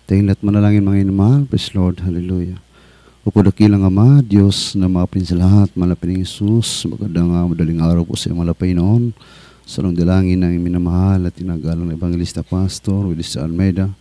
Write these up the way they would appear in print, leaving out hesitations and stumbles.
Tayong lahat manalangin mga inamahal. Praise Lord. Hallelujah. Upo dakilang Ama, Diyos na mapin sa lahat, malapin ng Isus, magandang madaling araw po sa mga malapay noon. Sa nung dalangin ng minamahal at tinagalang na Evangelista Pastor Willis Almeida,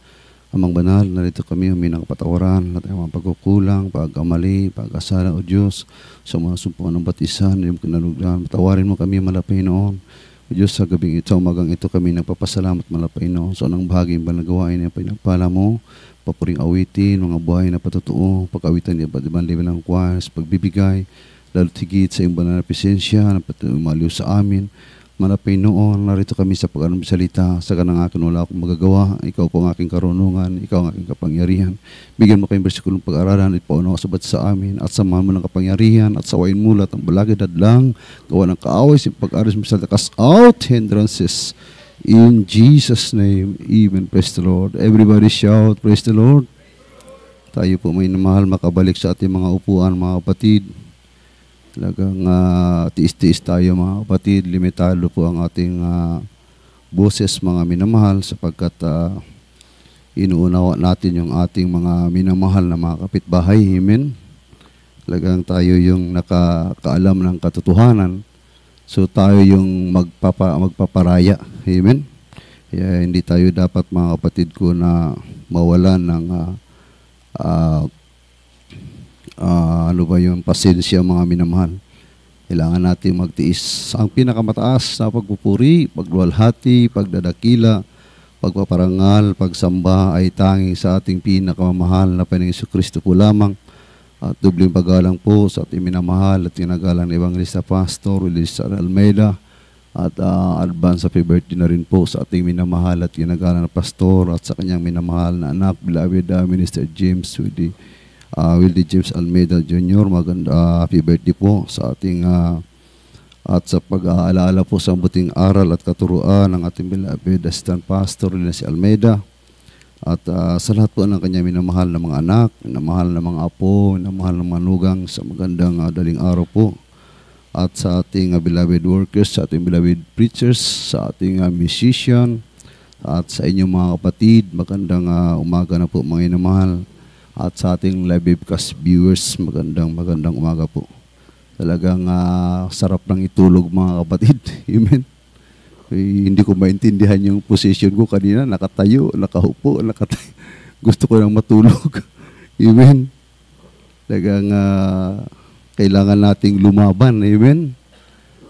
Amang Banal, narito kami huminang kapatawaran at ang mga pagkukulang, pagkamali, pag-asala o Diyos, sa mga sumpungan ng batisan, yung kinalugdan, patawarin mo kami malapay noon. O Diyos, sa gabing ito, umagang ito kami nagpapasalamat malapay noon. So, anong bahagi ba nagawain niya pinagpala mo, papuring awitin, mga buhay na patutuo, pag-awitan niya ba ibang level ng choirs, pagbibigay, lalo higit sa iyong banal na presensya, na umaliw sa amin. Malapay noon, narito kami sa pag-anong salita, sa kanang akin wala akong magagawa, ikaw po ang aking karunungan, ikaw ang aking kapangyarihan. Bigyan mo kayong bersikulong pag-aralan, ipaunaw sabat sa amin, at samahan mo ng kapangyarihan, at sawain mulat ang balagid at lang, gawa ng kaaway, sa pag-aris mo salita, cast out hindrances. In Jesus' name, even praise the Lord. Everybody shout, praise the Lord. Tayo po may namahal makabalik sa ating mga upuan, mga kapatid. Talagang tiis-tiis tayo mga kapatid, limitado po ang ating boses mga minamahal sapagkat inuunawa natin yung ating mga minamahal na mga kapitbahay. Amen. Talagang tayo yung nakakaalam ng katotohanan. So tayo yung magpaparaya. Amen. Kaya hindi tayo dapat mga kapatid ko na mawalan ng ano ba yung pasensya mga minamahal. Kailangan natin magtiis. Ang pinakamataas na pagpupuri, pagluwalhati, pagdadakila, pagpaparangal, pagsamba ay tanging sa ating pinakamamahal na Panginoong Kristo po lamang. At dubling paggalang po sa ating minamahal at tinagalang ni Evangelista Pastor Willis Almeida. At advance happy birthday na rin po sa ating minamahal at tinagalang na pastor at sa kanyang minamahal na anak, beloved Minister James Willie James Almeida Jr. Maganda happy birthday po sa ating at sa pag-aalaala po sa buting aral at katuruan ng ating beloved Assistant Pastor si Almeida at sa lahat po ng kanya minamahal na mga anak, minamahal na mga apo, minamahal na manugang sa magandang daling araw po at sa ating beloved workers, sa ating beloved preachers, sa ating musician at sa inyong mga kapatid, magandang umaga na po mga minamahal. At sa ating live webcast viewers, magandang umaga po. Talagang sarap ng itulog mga kapatid. Amen. Hindi ko maintindihan yung position ko kanina. Nakatayo, nakaupo, nakatayo. Gusto ko nang matulog. Amen. Talagang kailangan nating lumaban. Amen.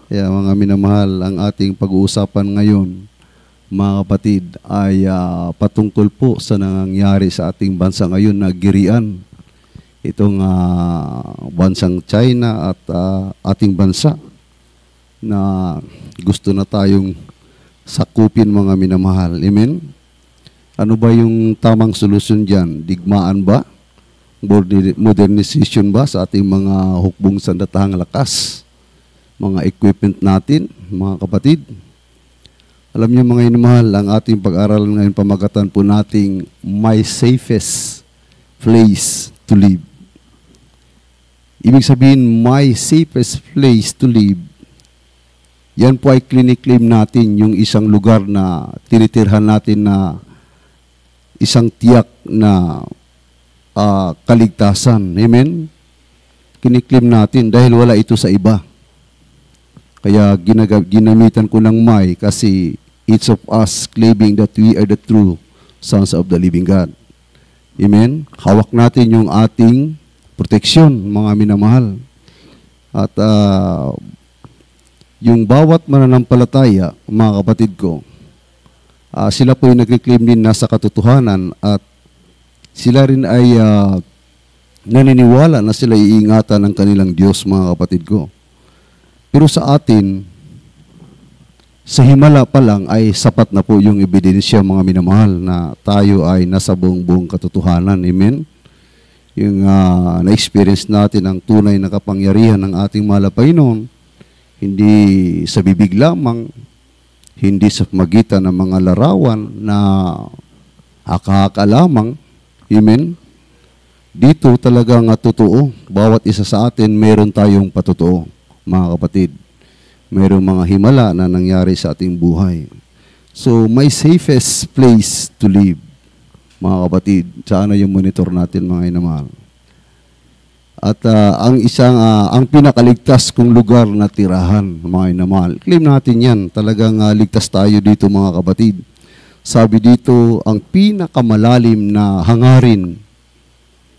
Kaya mga minamahal, ang ating pag-uusapan ngayon, mga kapatid, ay patungkol po sa nangyayari sa ating bansa ngayon na girian. Itong bansang China at ating bansa na gusto na tayong sakupin mga minamahal. Amen? Ano ba yung tamang solusyon dyan? Digmaan ba? Modernization ba sa ating mga hukbong sandatahang lakas? Mga equipment natin, mga kapatid? Alam niyo mga inamahal, ang ating pag-aralan ngayon pamagatan po nating my safest place to live. Ibig sabihin, my safest place to live. Yan po ay clinic-claim natin yung isang lugar na tinitirhan natin na isang tiyak na kaligtasan. Amen? Kiniklaim natin dahil wala ito sa iba. Kaya ginamitan ko ng may kasi each of us claiming that we are the true sons of the living God. Amen? Hawak natin yung ating proteksyon, mga minamahal. At yung bawat mananampalataya, mga kapatid ko, sila po yung nag-claim din nasa katotohanan at sila rin ay naniniwala na sila iingatan ng kanilang Diyos, mga kapatid ko. Pero sa atin, sa himala pa lang ay sapat na po yung ebidensya mga minamahal na tayo ay nasa buong katotohanan. Amen? Yung na-experience natin ang tunay na kapangyarihan ng ating mahal na Panginoon, hindi sa bibig lamang, hindi sa magitan ng mga larawan na haka-haka lamang. Amen? Dito talagang totoo. Bawat isa sa atin, meron tayong patotoo, mga kapatid. Mayroong mga himala na nangyari sa ating buhay. So, my safest place to live. mga kapatid. Sana yung monitor natin, mga inamahal. At ang pinakaligtas kong lugar na tirahan, mga inamahal. Claim natin yan. Talagang ligtas tayo dito, mga kapatid. Sabi dito, ang pinakamalalim na hangarin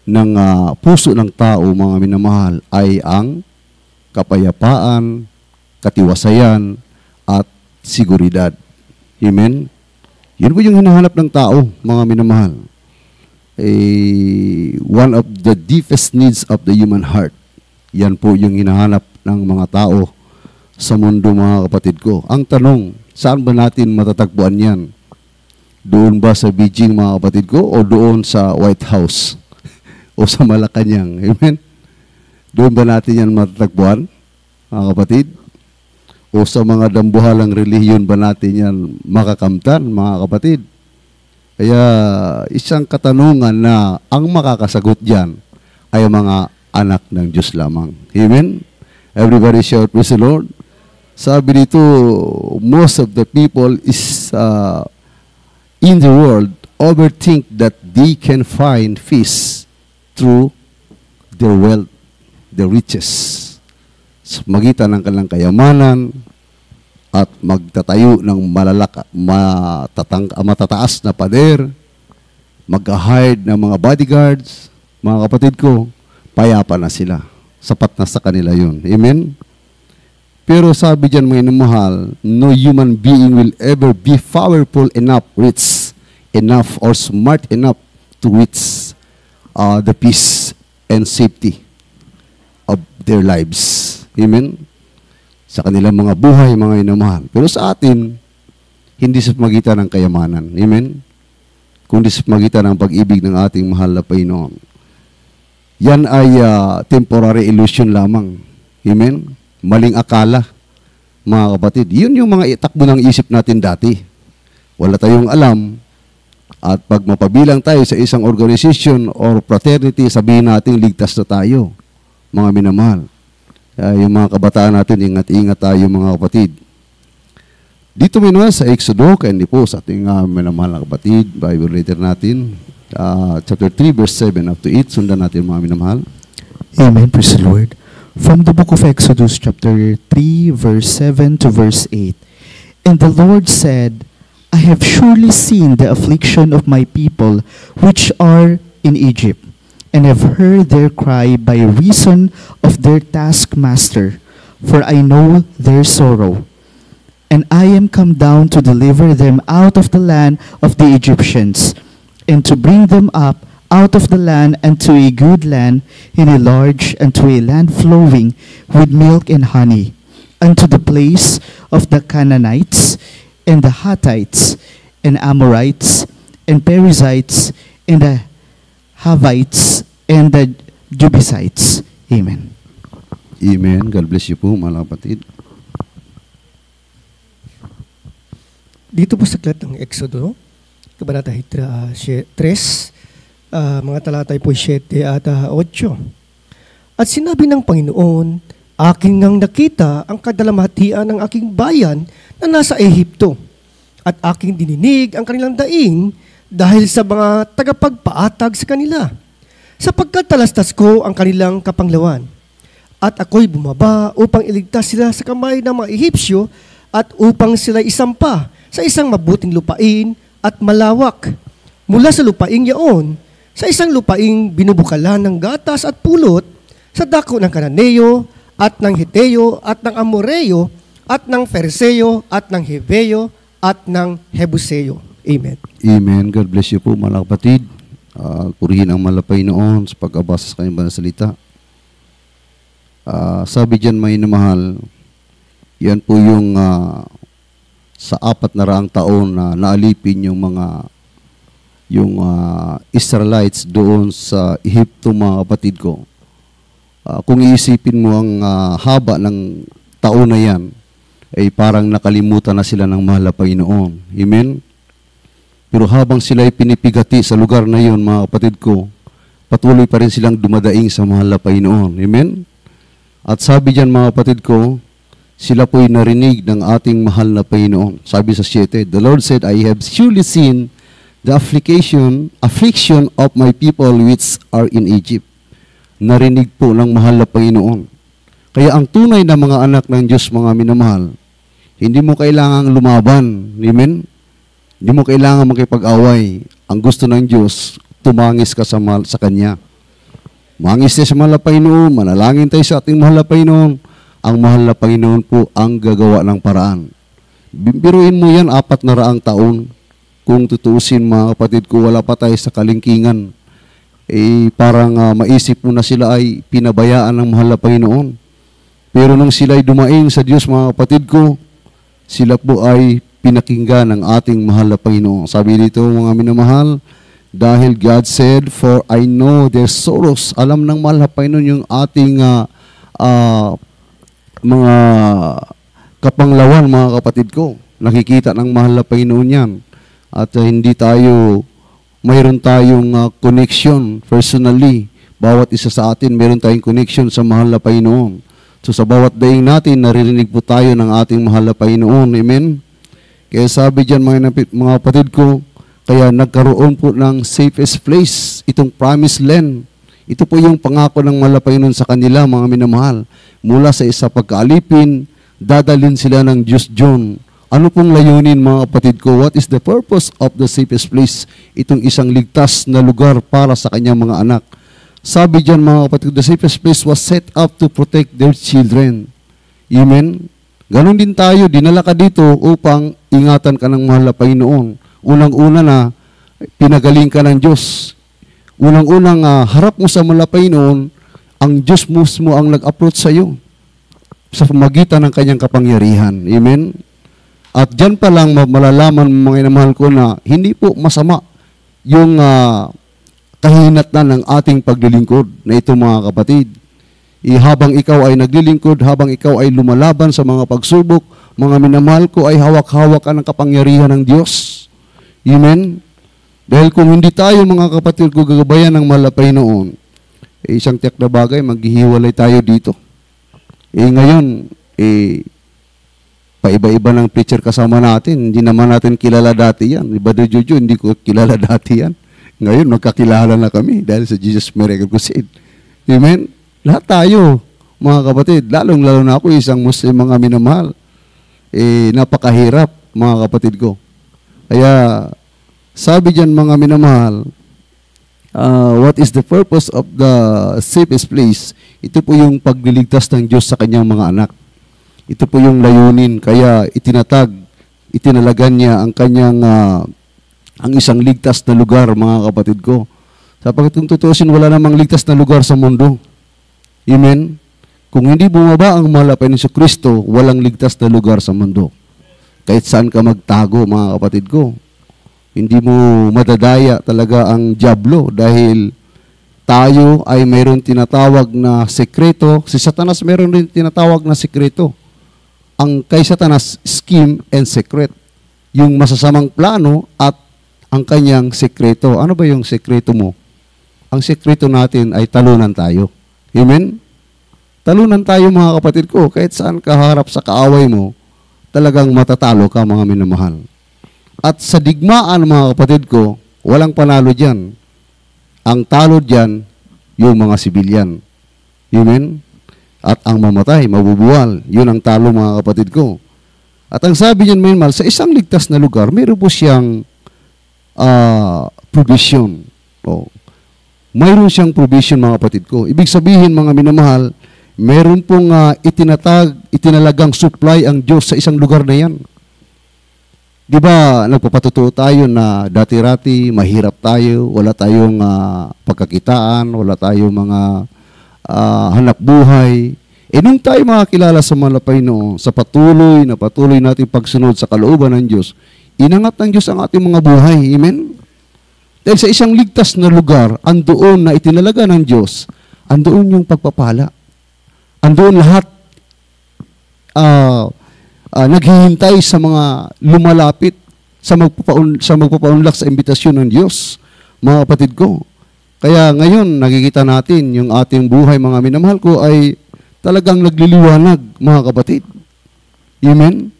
ng puso ng tao, mga minamahal, ay ang kapayapaan, katiwasayan, at seguridad. Amen? Yun po yung hinahanap ng tao, mga minamahal. One of the deepest needs of the human heart. Yan po yung hinahanap ng mga tao sa mundo, mga kapatid ko. Ang tanong, saan ba natin matatagpuan yan? Doon ba sa Beijing, mga kapatid ko, o doon sa White House? O sa Malacanang? Amen? Doon ba natin yan matatagpuan, mga kapatid? O sa mga dambuhalang relihiyon ba natin yan makakamtan, mga kapatid? Kaya isang katanungan na ang makakasagot dyan ay mga anak ng Diyos lamang. Amen? Everybody shout, praise the Lord. Sabi dito, most of the people is in the world overthink that they can find peace through their wealth, their riches. Sa magitan ng kanilang kayamanan at magtatayo ng matataas na pader, mag-hide ng mga bodyguards, mga kapatid ko, payapa na sila. Sapat na sa kanila yun. Amen? Pero sabi dyan, mga inamahal, no human being will ever be powerful enough, rich enough, or smart enough to reach the peace and safety of their lives. Amen? Sa kanilang mga buhay, mga inamahal. Pero sa atin, hindi sa pamagitan ng kayamanan. Amen? Kundi sa pamagitan ng pag-ibig ng ating mahal na Panginoon. Yan ay temporary illusion lamang. Amen? Maling akala, mga kapatid. Yun yung mga itakbo ng isip natin dati. Wala tayong alam. At pag mapabilang tayo sa isang organization or fraternity, sabihin natin ligtas na tayo, mga minamahal. Yung mga kabataan natin, ingat-ingat tayo, mga kapatid. Dito minamahal sa Exodo, kaya hindi po sa ating minamahal na kapatid, Bible reader natin, chapter 3, verse 7 up to 8. Sundan natin, mga minamahal. Amen. Praise the Lord. From the book of Exodus, chapter 3, verse 7 to verse 8. And the Lord said, I have surely seen the affliction of my people which are in Egypt, and have heard their cry by reason of their taskmaster, for I know their sorrow. And I am come down to deliver them out of the land of the Egyptians, and to bring them up out of the land and to a good land, in a large and to a land flowing with milk and honey, unto the place of the Canaanites, and the Hittites, and Amorites, and Perizzites, and the Havites, and the Jebusites. Amen. Amen. God bless you po, mga kapatid. Dito po sa aklat ng Exodo, Kabanata 3, mga talatay po 7 at 8. At sinabi ng Panginoon, aking ngang nakita ang kadalamhatian ng aking bayan na nasa Ehipto, at aking dininig ang kanilang daing dahil sa mga tagapagpaatag sa kanila, sapagkat talastas ko ang kanilang kapanglawan. At ako'y bumaba upang iligtas sila sa kamay ng mga Ehipsyo at upang sila isampa sa isang mabuting lupain at malawak. Mula sa lupaing yaon, sa isang lupaing binubukalan ng gatas at pulot, sa dako ng Kananeo at ng Hiteo at ng Amoreo at ng Fereseo at ng Heveo at ng Hebuseo. Amen. Amen. God bless you po, mga kapatid. Purihin ang malapay noon sa pag-abasa sa kanyang banal na salita. Sabi dyan, may namahal, yan po yung sa 400 taon na naalipin yung mga Israelites doon sa Ehipto, mga kapatid ko. Kung iisipin mo ang haba ng taon na yan, ay parang nakalimutan na sila ng mahal na Panginoon. Amen? Pero habang sila ay pinipigati sa lugar na yon, mga kapatid ko, patuloy pa rin silang dumadaing sa mahal na Panginoon. Amen? At sabi diyan, mga kapatid ko, sila po'y narinig ng ating mahal na Panginoon. Sabi sa 7, the Lord said, I have surely seen the affliction of my people which are in Egypt. Narinig po ng mahal na Panginoon. Kaya ang tunay na mga anak ng Diyos, mga minamahal, hindi mo kailangang lumaban. Amen? Hindi mo kailangan makipag-away. Ang gusto ng Diyos, tumangis ka sa Kanya. Mangis tayo sa mahal na Panginoon, manalangin tayo sa ating mahal na Panginoon. Ang mahal na Panginoon po ang gagawa ng paraan. Biruin mo yan 400 taon. Kung tutuusin, mga kapatid ko, wala pa tayo sa kalingkingan. Parang maisip mo na sila ay pinabayaan ng mahal na Panginoon. Pero nung sila ay dumaing sa Diyos, mga kapatid ko, sila po ay pinakinggan ng ating mahal na Panginoon. Sabi dito, mga minamahal, dahil God said, for I know their sorrows. Alam ng mahal na Panginoon yung ating mga kapanglawan, mga kapatid ko. Nakikita ng mahal na Panginoon yan. At hindi tayo, mayroon tayong connection personally. Bawat isa sa atin, mayroon tayong connection sa mahal na Panginoon. So sa bawat daing natin, naririnig po tayo ng ating mahal na Panginoon. Amen? Kaya sabi dyan, mga kapatid ko, kaya nagkaroon po ng safest place, itong promised land. Ito po yung pangako ng mahal na Panginoon sa kanila, mga minamahal. Mula sa isa pagkaalipin, dadalhin sila ng Diyos John. Ano pong layunin, mga kapatid ko? What is the purpose of the safest place? Itong isang ligtas na lugar para sa kanyang mga anak. Sabi dyan, mga kapatid, the safest place was set up to protect their children. Amen? Ganon din tayo, dinala ka dito upang ingatan ka ng mahal na Panginoon. Unang-una na, pinagaling ka ng Diyos. Unang-unang harap mo sa mahal na Panginoon, ang Diyos mo ang nag-approach sa iyo sa pamagitan ng kanyang kapangyarihan. Amen? At dyan pa lang malalaman, mga inamahal ko, na hindi po masama yung kahinatnan ng ating paglilingkod na ito, mga kapatid. Habang ikaw ay naglilingkod, habang ikaw ay lumalaban sa mga pagsubok, mga minamahal ko, ay hawak-hawak ka ng kapangyarihan ng Diyos. Amen? Dahil kung hindi tayo, mga kapatid ko, gagabayan ng mahal na Panginoon, isang tiyak na bagay, maghihiwalay tayo dito. Ngayon, paiba-iba ng preacher kasama natin. Hindi naman natin kilala dati yan. Brother Jojo, hindi ko kilala dati yan. Ngayon, magkakilala na kami dahil sa Jesus Miracle Crusade. Amen? Lahat tayo, mga kapatid, lalong-lalo na ako, isang Muslim, mga minamahal. Napakahirap, mga kapatid ko. Kaya, sabi dyan, mga minamahal, what is the purpose of the safest place? Ito po yung pagliligtas ng Diyos sa kanyang mga anak. Ito po yung layunin. Kaya itinalagan niya ang kanyang, ang isang ligtas na lugar, mga kapatid ko. Sapagkat kung tutuusin, wala namang ligtas na lugar sa mundo. Amen? Kung hindi bumaba ang mahal na Panginoon Kristo, walang ligtas na lugar sa mundo. Kahit saan ka magtago, mga kapatid ko. Hindi mo madadaya talaga ang dyablo dahil tayo ay mayroon tinatawag na sekreto. Si Satanas mayroon rin tinatawag na sekreto. Ang kay Satanas, scheme and secret. Yung masasamang plano at ang kanyang sekreto. Ano ba yung sekreto mo? Ang sekreto natin ay talunan tayo. Amen? Talunan tayo, mga kapatid ko. Kahit saan ka harap sa kaaway mo, talagang matatalo ka, mga minamahal. At sa digmaan, mga kapatid ko, walang panalo dyan. Ang talo dyan, yung mga sibilyan. Amen? At ang mamatay, mabubuwal. Yun ang talo, mga kapatid ko. At ang sabi niyan, minamahal, sa isang ligtas na lugar, mayroon po siyang provision. Mayroon siyang provision, mga kapatid ko. Ibig sabihin, mga minamahal, mayroon pong itinalagang supply ang Diyos sa isang lugar na yan. Di ba, nagpapatutuo tayo na dati-rati, mahirap tayo, wala tayong pagkakitaan, wala tayong mga hanap buhay. Nung tayo makakilala sa mahal na Panginoon, sa patuloy natin pagsunod sa kalooban ng Diyos, inangat ng Diyos ang ating mga buhay. Amen? Dahil sa isang ligtas na lugar, andoon na itinalaga ng Diyos, andoon yung pagpapala. Andoon lahat naghihintay sa mga lumalapit sa magpapaunlak sa imbitasyon ng Diyos, mga kapatid ko. Kaya ngayon, nakikita natin yung ating buhay, mga minamahal ko, ay talagang nagliliwanag, mga kapatid. Amen?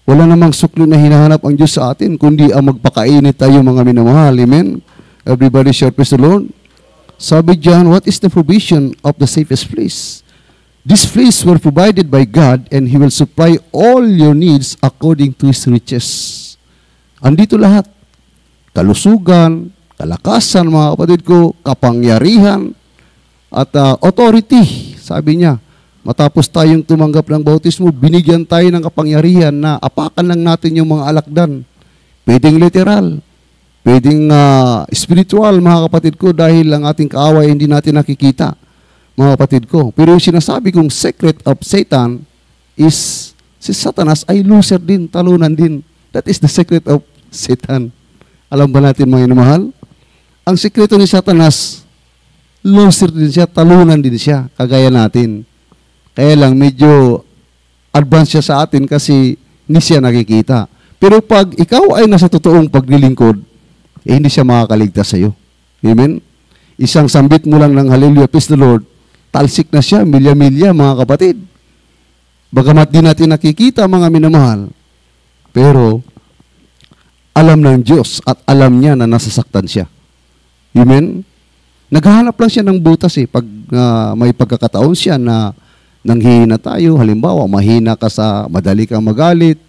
Wala namang sukli na hinahanap ang Diyos sa atin, kundi ang magpakainit tayo mga minamahal. Amen? Everybody share, praise the Lord. Sabi diyan, what is the provision of the safest place? These places were provided by God and He will supply all your needs according to His riches. Andito lahat. Kalusugan, kalakasan, mga kapatid ko, kapangyarihan, at authority. Sabi niya, matapos tayong tumanggap ng bautismo, binigyan tayo ng kapangyarihan na apakan lang natin yung mga alakdan. Pwedeng literal, pwedeng spiritual, mga kapatid ko, dahil ang ating kaaway hindi natin nakikita, mga kapatid ko. Pero yung sinasabi kong secret of Satan is, si Satanas ay loser din, talunan din. That is the secret of Satan. Alam ba natin mga inamahal? Ang sekreto ni Satanas, loser din siya, talunan din siya, kagaya natin. Kaya lang, medyo advance siya sa atin kasi hindi siya nakikita. Pero pag ikaw ay nasa totoong paglilingkod, hindi siya makakaligtas sa iyo. Amen? Isang sambit mo lang ng hallelujah, praise the Lord, talsik na siya, milya-milya, mga kapatid. Bagamat di natin nakikita, mga minamahal, pero alam ng Diyos at alam niya na nasasaktan siya. Amen? Naghahanap lang siya ng butas pag may pagkakataon siya na nanghihina tayo, halimbawa, mahina ka sa, madali kang magalit,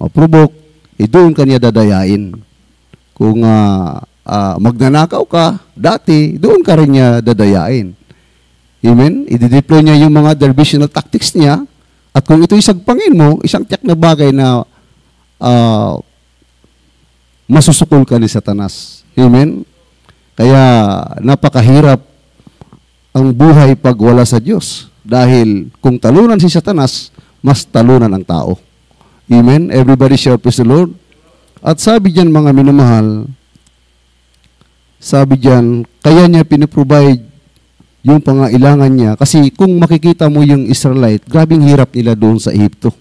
maprobok, doon ka niya dadayain. Kung magnanakaw ka, dati, doon ka rin niya dadayain. Amen? I-deploy niya yung mga dervisional tactics niya, at kung ito isagpangin mo, isang tiyak na bagay na masusukol ka ni Satanas. Amen? Kaya napakahirap ang buhay pag wala sa Diyos. Dahil kung talunan si Satanas, mas talunan ang tao. Amen? Everybody share, praise the Lord. At sabi diyan, mga minamahal, sabi diyan, kaya niya piniprovide yung pangailangan niya. Kasi kung makikita mo yung Israelite, grabing hirap nila doon sa Ehipto.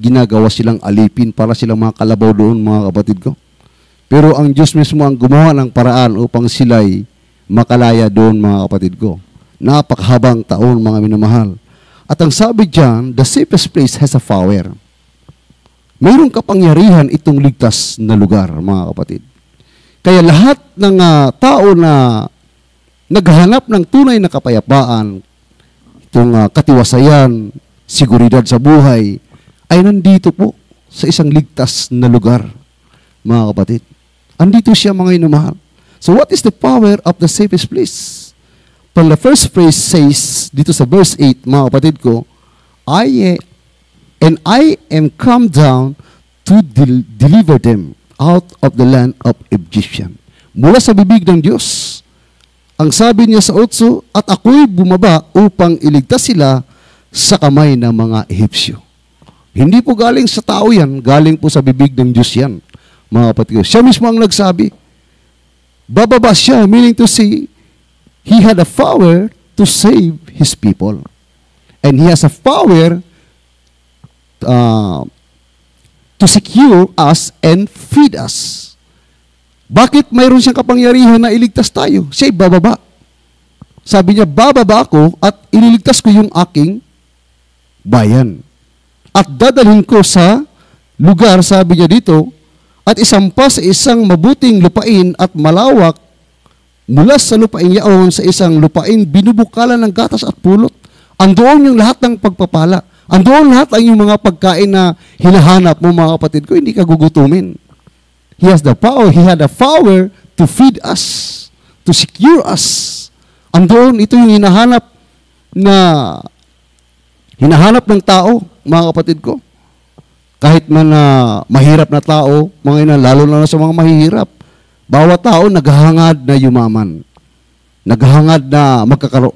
Ginagawa silang alipin para silang mga kalabaw doon, mga kapatid ko. Pero ang Diyos mismo ang gumawa ng paraan upang sila'y makalaya doon, mga kapatid ko. Napakahabang taon, mga minamahal. At ang sabi diyan, the safest place has a power. Mayroong kapangyarihan itong ligtas na lugar, mga kapatid. Kaya lahat ng tao na naghahanap ng tunay na kapayapaan, itong katiwasayan, seguridad sa buhay, ay nandito po sa isang ligtas na lugar, mga kapatid. Andito siya, mga inamahal. So what is the power of the safest place? Well, the first phrase says, dito sa verse 8, mga kapatid ko, I am come down to deliver them out of the land of Egyptian. Mula sa bibig ng Diyos, ang sabi niya sa 8, at ako'y bumaba upang iligtas sila sa kamay ng mga Ehipsyo. Hindi po galing sa tao yan, galing po sa bibig ng Diyos yan, mga kapatid. Siya mismo ang nagsabi. Bababa siya, meaning to say, He had a power to save His people. And He has a power to secure us and feed us. Bakit mayroon siyang kapangyarihan na iligtas tayo? Siya'y bababa. Sabi niya, bababa ako at ililigtas ko yung aking bayan. At dadalhin ko sa lugar, sabi niya dito, at isampa sa isang mabuting lupain at malawak mula sa lupain yaon sa isang lupain binubukalan ng gatas at pulot. Andoon yung lahat ng pagpapala. Andoon lahat ang yung mga pagkain na hinahanap mo, mga kapatid ko, hindi ka gugutumin. He has the power. He had the power to feed us, to secure us. Andoon, ito yung hinahanap ng tao, mga kapatid ko. Kahit man mahirap na tao, mga ina, lalo na sa mga mahihirap, bawat tao naghahangad na yumaman. Naghahangad na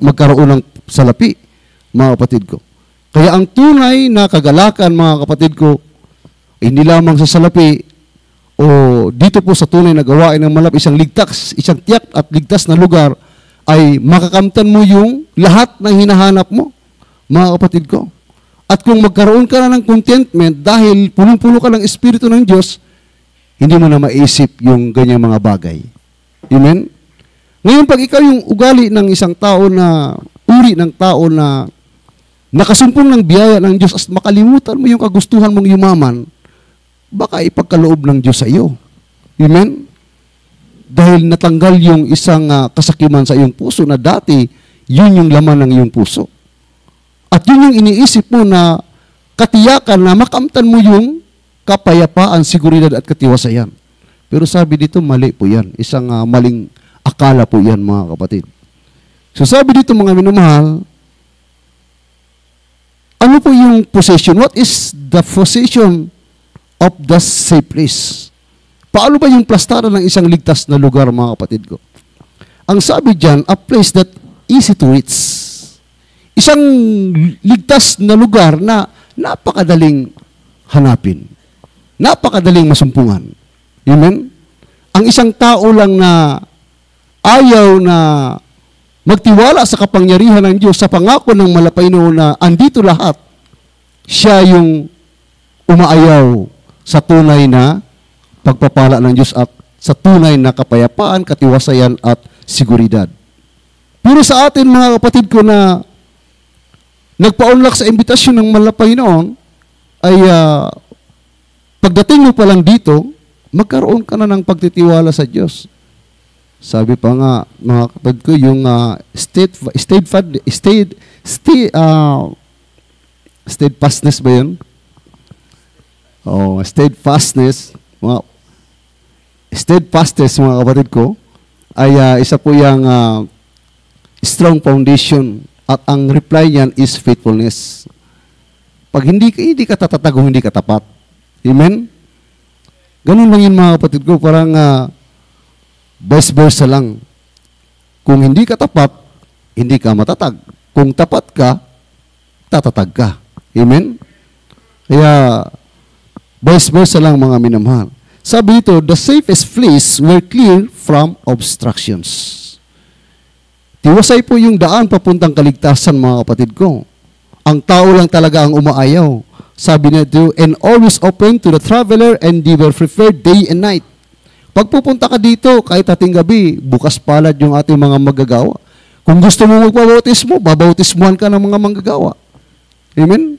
magkaroon ng salapi, mga kapatid ko. Kaya ang tunay na kagalakan, mga kapatid ko, hindi lamang sa salapi, o dito po sa tunay na gawain ng malap, isang ligtas, isang tiyak at ligtas na lugar, ay makakamtan mo yung lahat ng hinahanap mo, mga kapatid ko. At kung magkaroon ka na ng contentment dahil punong-puno ka ng Espiritu ng Diyos, hindi mo na maisip yung ganyang mga bagay. Amen? Ngayon, pag ikaw yung ugali ng isang tao na, uri ng tao na nakasumpong ng biyaya ng Diyos at makalimutan mo yung kagustuhan mong yumaman, baka ipagkaloob ng Diyos sa iyo. Amen? Dahil natanggal yung isang kasakiman sa iyong puso na dati, yun yung laman ng iyong puso. At yun yung iniisip mo na katiyakan na makamtan mo yung kapayapaan, seguridad at katiwasayan. Pero sabi dito, mali po yan. Isang maling akala po yan, mga kapatid. So sabi dito, mga minamahal, ano po yung possession? What is the possession of the safe place? Paano ba yung plastaran ng isang ligtas na lugar, mga kapatid ko? Ang sabi dyan, a place that easy to reach. Isang ligtas na lugar na napakadaling hanapin. Napakadaling masumpungan. Amen? Ang isang tao lang na ayaw na magtiwala sa kapangyarihan ng Diyos, sa pangako ng malapay noon na andito lahat, siya yung umaayaw sa tunay na pagpapala ng Diyos at sa tunay na kapayapaan, katiwasayan at seguridad. Pero sa atin, mga kapatid ko, na nagpaunlak sa imbitasyon ng malapay noon, ay pagdating mo pa lang dito, magkaroon ka na ng pagtitiwala sa Diyos. Sabi pa nga, mga kapatid ko, yung steadfastness ba yun? Steadfastness, mga kapatid ko, ay isa po yung strong foundation at ang reply niyan is faithfulness. Pag hindi ka tatatag o hindi ka tapat. Amen? Ganun lang yun, mga kapatid ko, parang vice versa lang. Kung hindi ka tapat, hindi ka matatag. Kung tapat ka, tatatag ka. Amen? Kaya, vice versa lang, mga minamahal. Sabi dito, the safest place were clear from obstructions. Tiwasay po yung daan papuntang kaligtasan, mga kapatid ko. Ang tao lang talaga ang umaayaw. Sabi nito, and always open to the traveler and they were preferred day and night. Pag pupunta ka dito, kahit ating gabi, bukas palad yung ating mga manggagawa. Kung gusto mo magpabautismo, babautismuhan ka ng mga manggagawa. Amen?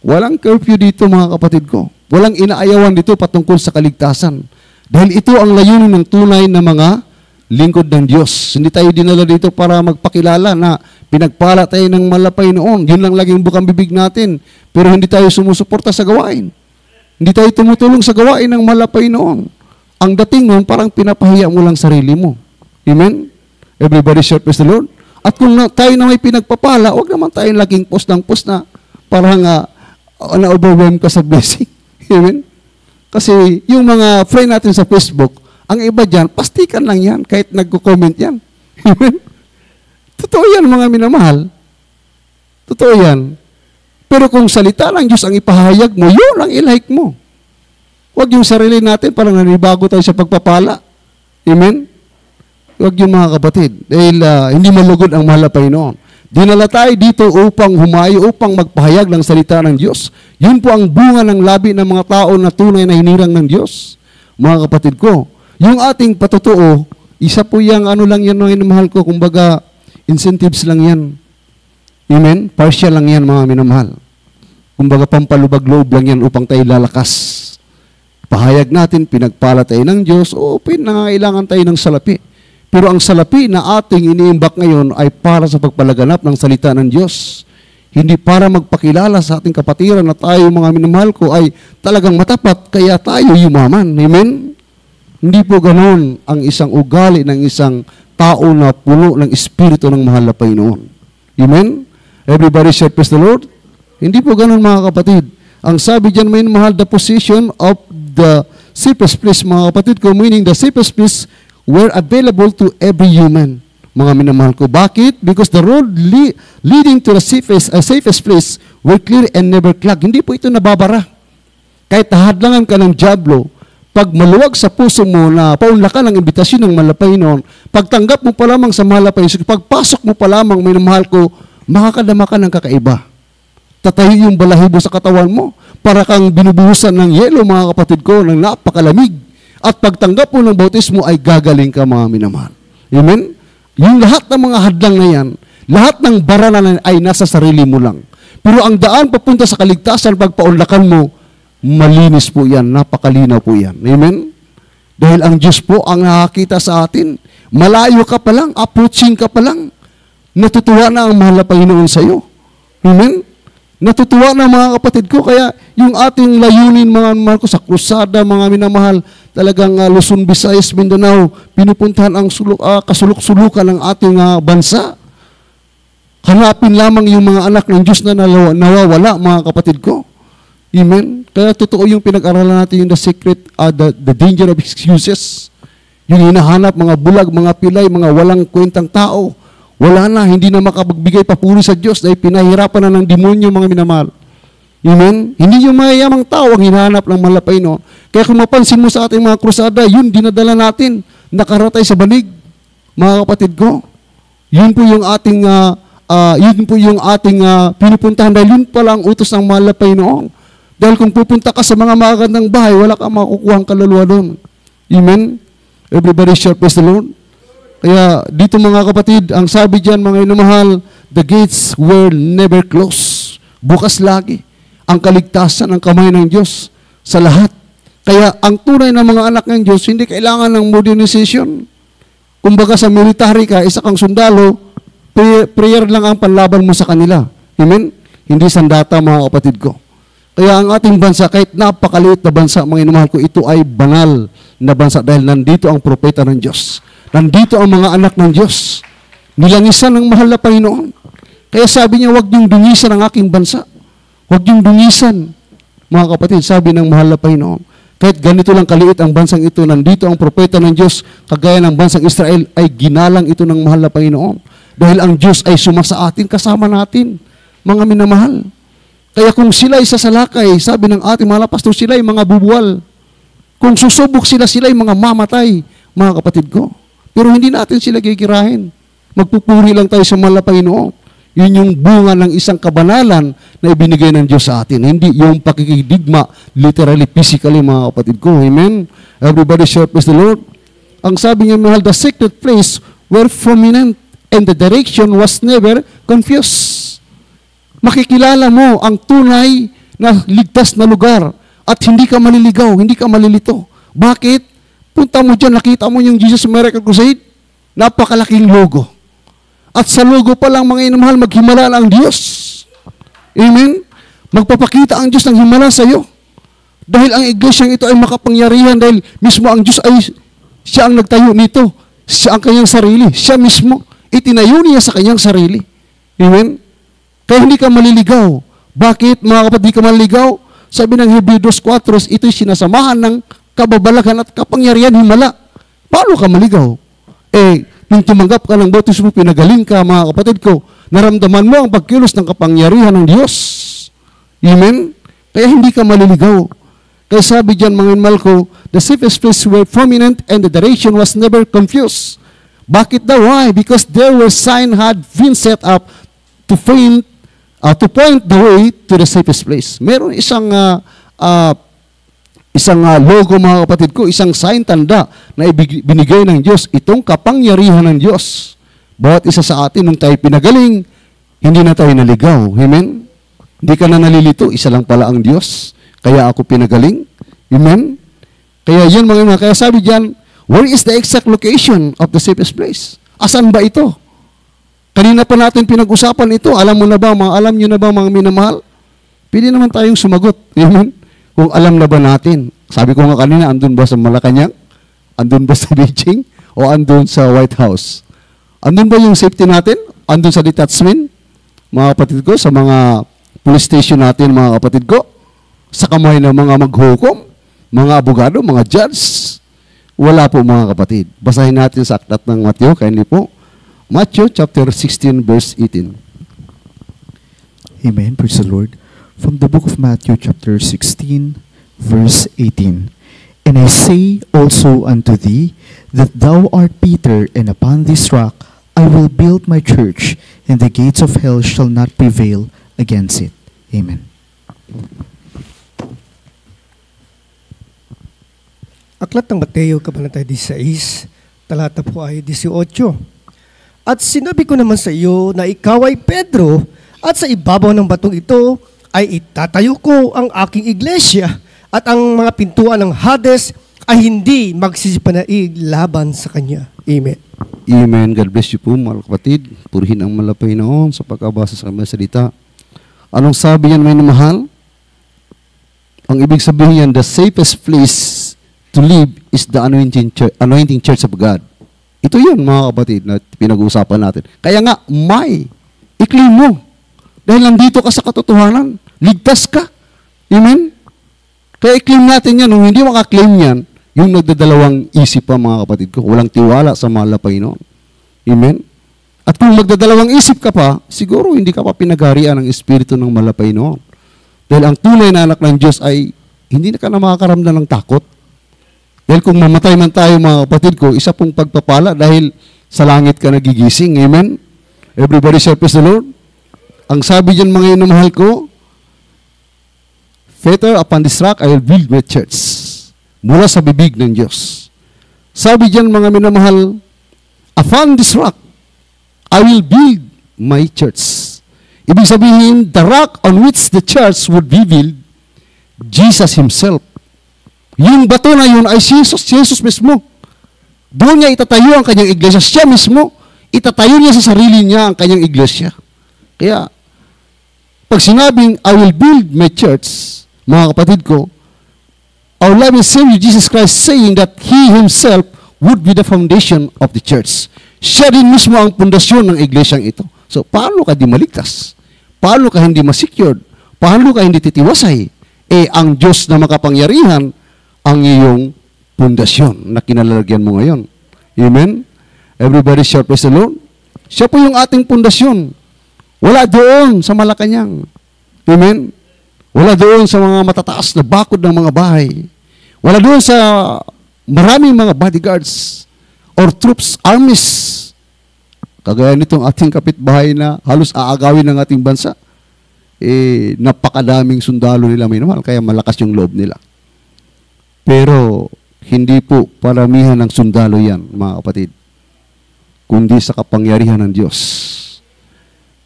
Walang curfew dito, mga kapatid ko. Walang inaayawan dito patungkol sa kaligtasan. Dahil ito ang layunin ng tunay na mga lingkod ng Diyos. Hindi tayo dinala dito para magpakilala na pinagpala tayo ng malapay noon. Yun lang laging bukang bibig natin. Pero hindi tayo sumusuporta sa gawain. Hindi tayo tumutulong sa gawain ng malapay noon. Ang dating noon, parang pinapahiya mo lang sarili mo. Amen? Everybody shout praise the Lord. At kung tayo na may pinagpapala, huwag naman tayong laging post ng post na parang na-overwhelm ka sa blessing. Amen? Kasi yung mga friend natin sa Facebook, ang iba dyan, pastikan lang yan, kahit nagko-comment yan. Amen? Totoo yan, mga minamahal. Totoo yan. Pero kung salita ng Diyos ang ipahayag mo, yun ang ilike mo. Huwag yung sarili natin, parang nanibago tayo sa pagpapala. Amen? Huwag yung mga kapatid. Dahil hindi malugod ang malapay noon. Dinala tayo dito upang humayo, upang magpahayag ng salita ng Diyos. Yun po ang bunga ng labi ng mga tao na tunay na hinirang ng Diyos. Mga kapatid ko, yung ating patotoo, isa po yung ano lang yan, mga minamahal ko, kumbaga, incentives lang yan. Amen? Partial lang yan, mga minamahal. Kumbaga, pampalubag loob lang yan upang tayo lalakas. Pahayag natin, pinagpala tayo ng Diyos, o nangangailangan tayo ng salapi. Pero ang salapi na ating iniimbak ngayon ay para sa pagpalaganap ng salita ng Diyos. Hindi para magpakilala sa ating kapatiran na tayo, mga minamahal ko, ay talagang matapat, kaya tayo yumaman. Amen? Hindi po ganoon ang isang ugali ng isang tao na puno ng espiritu ng mahal na Panginoon. Amen? Everybody shout praise the Lord? Hindi po ganoon, mga kapatid. Ang sabi dyan, may mahal, the position of the safest place, mga kapatid ko, meaning the safest place were available to every human. Mga minamahal ko. Bakit? Because the road leading to the safest place were clear and never clogged. Hindi po ito nababara. Kahit nahadlangan ka ng dyablo, pag maluwag sa puso mo na paunlakan ang imbitasyon ng malapay noon, pagtanggap mo pa lamang sa malapay, pagpasok mo pa lamang, minamahal ko, makakadama ka ng kakaiba. Tatayo yung balahibo sa katawan mo. Para kang binubuhusan ng yelo, mga kapatid ko, ng napakalamig. At pagtanggap mo ng bautismo ay gagaling ka, mga minamahal. Amen? Yung lahat ng mga hadlang na yan, lahat ng barana na ay nasa sarili mo lang. Pero ang daan papunta sa kaligtasan, pagpaunlakan mo, Malinis po yan, napakalinaw po yan. Amen? Dahil ang Diyos po ang nakakita sa atin. Malayo ka pa lang, approaching ka pa lang, natutuwa na ang mahal na Panginoon sa iyo. Amen? Natutuwa na mga kapatid ko, kaya yung ating layunin mga mahal ko sa krusada, mga minamahal, talagang Luzon, Visayas, Mindanao, pinupuntahan ang kasuluk-sulukan ng ating bansa. Hanapin lamang yung mga anak ng Diyos na nawawala, mga kapatid ko. Amen? Kaya totoo yung pinag-aralan natin yung the danger of excuses. Yung hinahanap, mga bulag, mga pilay, mga walang kwentang tao. Wala na, hindi na makapagbigay papuri sa Diyos dahil pinahirapan na ng demonyo, mga minamahal. Amen? Hindi yung mayayamang tao ang hinahanap ng malapay, no? Kaya kung mapansin mo sa ating mga krusada, yun dinadala natin, nakaratay sa banig, mga kapatid ko. Yun po yung ating, pinupuntahan dahil yun pala ang utos ng malapay noong. Dahil kung pupunta ka sa mga magandang bahay, wala kang makukuha ang kaluluwa doon. Amen? Everybody shout, praise the Lord. Kaya dito mga kapatid, ang sabi diyan mga inamahal, the gates were never closed. Bukas lagi ang kaligtasan ng kamay ng Diyos sa lahat. Kaya ang tunay na mga anak ng Diyos, hindi kailangan ng modernization. Kumbaga sa military ka, isa kang sundalo, prayer lang ang panlaban mo sa kanila. Amen? Hindi sandata mga kapatid ko. Kaya ang ating bansa, kahit napakaliit na bansa, mga inamahal ko, ito ay banal na bansa dahil nandito ang propeta ng Diyos. Nandito ang mga anak ng Diyos. Nilangisan ng mahal na Panginoon. Kaya sabi niya, huwag niyong dungisan ang aking bansa. Huwag niyong dungisan, mga kapatid, sabi ng mahal na Panginoon. Kahit ganito lang kaliit ang bansang ito, nandito ang propeta ng Diyos, kagaya ng bansang Israel, ay ginalang ito ng mahal na Panginoon. Dahil ang Diyos ay sumasa atin, kasama natin, mga minamahal. Kaya kung sila ay sasalakay, sabi ng ating mga pastor, sila ay mga bubuwal. Kung susubok sila, sila ay mga mamatay, mga kapatid ko. Pero hindi natin sila gigirahin. Magpupuri lang tayo sa mahal na Panginoon. Yun yung bunga ng isang kabanalan na ibinigay ng Diyos sa atin. Hindi yung pakikidigma, literally, physically, mga kapatid ko. Amen? Everybody shout, praise the Lord. Ang sabi niya, mahal, the secret place were prominent and the direction was never confused. Makikilala mo ang tunay na ligtas na lugar at hindi ka maliligaw, hindi ka malilito. Bakit? Punta mo dyan, nakita mo yung Jesus Miracle Crusade, napakalaking logo. At sa logo pa lang, mga inamahal, maghimala ang Diyos. Amen? Magpapakita ang Diyos ng himala sa iyo. Dahil ang iglesyang ito ay makapangyarihan dahil mismo ang Diyos ay siya ang nagtayo nito. Siya ang kanyang sarili. Siya mismo, itinayo niya sa kanyang sarili. Amen? Kaya hindi ka maliligaw. Bakit, mga kapatid, di ka maliligaw? Sabi ng Hebrews 4, ito'y sinasamahan ng kababalagan at kapangyarihan himala. Paano ka maligaw? Nung tumanggap ka ng bautismo, pinagaling ka, mga kapatid ko, naramdaman mo ang pagkilos ng kapangyarihan ng Diyos. Amen? Kaya hindi ka maliligaw. Kaya sabi diyan, mga inmal ko, the safest place were prominent and the direction was never confused. Bakit daw? Why? Because there were signs had been set up to point the way to the safest place. Meron isang logo, mga kapatid ko, isang sign, tanda na binigay ng Diyos, itong kapangyarihan ng Diyos. Bawat isa sa atin, nung tayo pinagaling, hindi na tayo naligaw. Amen? Hindi ka na nalilito, isa lang pala ang Diyos. Kaya ako pinagaling. Amen? Kaya yan, kaya sabi diyan, where is the exact location of the safest place? Asan ba ito? Kanina pa natin pinag-usapan ito. Alam niyo na ba, mga minamahal? Pwede naman tayong sumagot. Amen? Kung alam na ba natin. Sabi ko nga kanina, andun ba sa Malacanang? Andun ba sa Beijing? O andun sa White House? Andun ba yung safety natin? Andun sa detachment? Mga kapatid ko, sa mga police station natin, mga kapatid ko, sa kamay ng mga maghukom, mga abogado, mga judge, wala po, mga kapatid. Basahin natin sa aklat ng Matthew, kindly po. Matthew chapter 16, verse 18. Amen. Praise the Lord. From the book of Matthew chapter 16, verse 18. And I say also unto thee, that thou art Peter, and upon this rock I will build my church, and the gates of hell shall not prevail against it. Amen. Aklat ng Mateo, Kabanata 16, talata po ay 18. At sinabi ko naman sa iyo na ikaw ay Pedro, at sa ibabaw ng batong ito ay itatayo ko ang aking iglesia, at ang mga pintuan ng Hades ay hindi magsisipanaig laban sa Kanya. Amen. Amen. God bless you po, mga kapatid. Purihin ang malapay noon sa pagkabasa sa kanyang salita. Anong sabi niyan, may namahal? Ang ibig sabihin yan, the safest place to live is the anointing church of God. Ito yun, mga kapatid, na pinag-uusapan natin. Kaya nga, i-claim mo. Dahil nandito ka sa katotohanan. Ligtas ka. Amen? Kaya i-claim natin yan. Kung hindi makaklaim yan, yung nagdadalawang isip pa, mga kapatid ko, walang tiwala sa malapay noon. Amen? At kung magdadalawang isip ka pa, siguro hindi ka pa pinagarian ng espiritu ng malapay noon. Dahil ang tunay na anak ng Diyos ay hindi na ka na makakaramdam ng takot. Dahil kung mamatay man tayo, mga kapatid ko, isa pong pagpapala dahil sa langit ka nagigising. Amen? Everybody shall praise the Lord. Ang sabi dyan, mga inamahal ko, Peter, upon this rock, I will build my church. Mula sa bibig ng Diyos. Sabi dyan, mga minamahal, upon this rock, I will build my church. Ibig sabihin, the rock on which the church would be built, Jesus Himself. Yung bato na yun ay Jesus mismo. Doon niya itatayo ang kanyang iglesia. Siya mismo, itatayo niya sa sarili niya ang kanyang iglesia. Kaya, pag sinabing, I will build my church, mga kapatid ko, our loving Savior Jesus Christ saying that He Himself would be the foundation of the church. Siya din mismo ang pundasyon ng iglesyang ito. So, paano ka di maligtas? Paano ka hindi ma-secured? Paano ka hindi titiwasay? Ang Diyos na makapangyarihan ang iyong pundasyon na kinalalagyan mo ngayon. Amen? Everybody shall praise the Lord. Siya po yung ating pundasyon. Wala doon sa Malacanang. Amen? Wala doon sa mga matataas na bakod ng mga bahay. Wala doon sa maraming mga bodyguards or troops, armies. Kagaya nitong ating kapitbahay na halos aagawin ng ating bansa. Napakadaming sundalo nila, may naman, kaya malakas yung loob nila. Pero hindi po paramihan ng sundalo yan, mga kapatid, kundi sa kapangyarihan ng Diyos.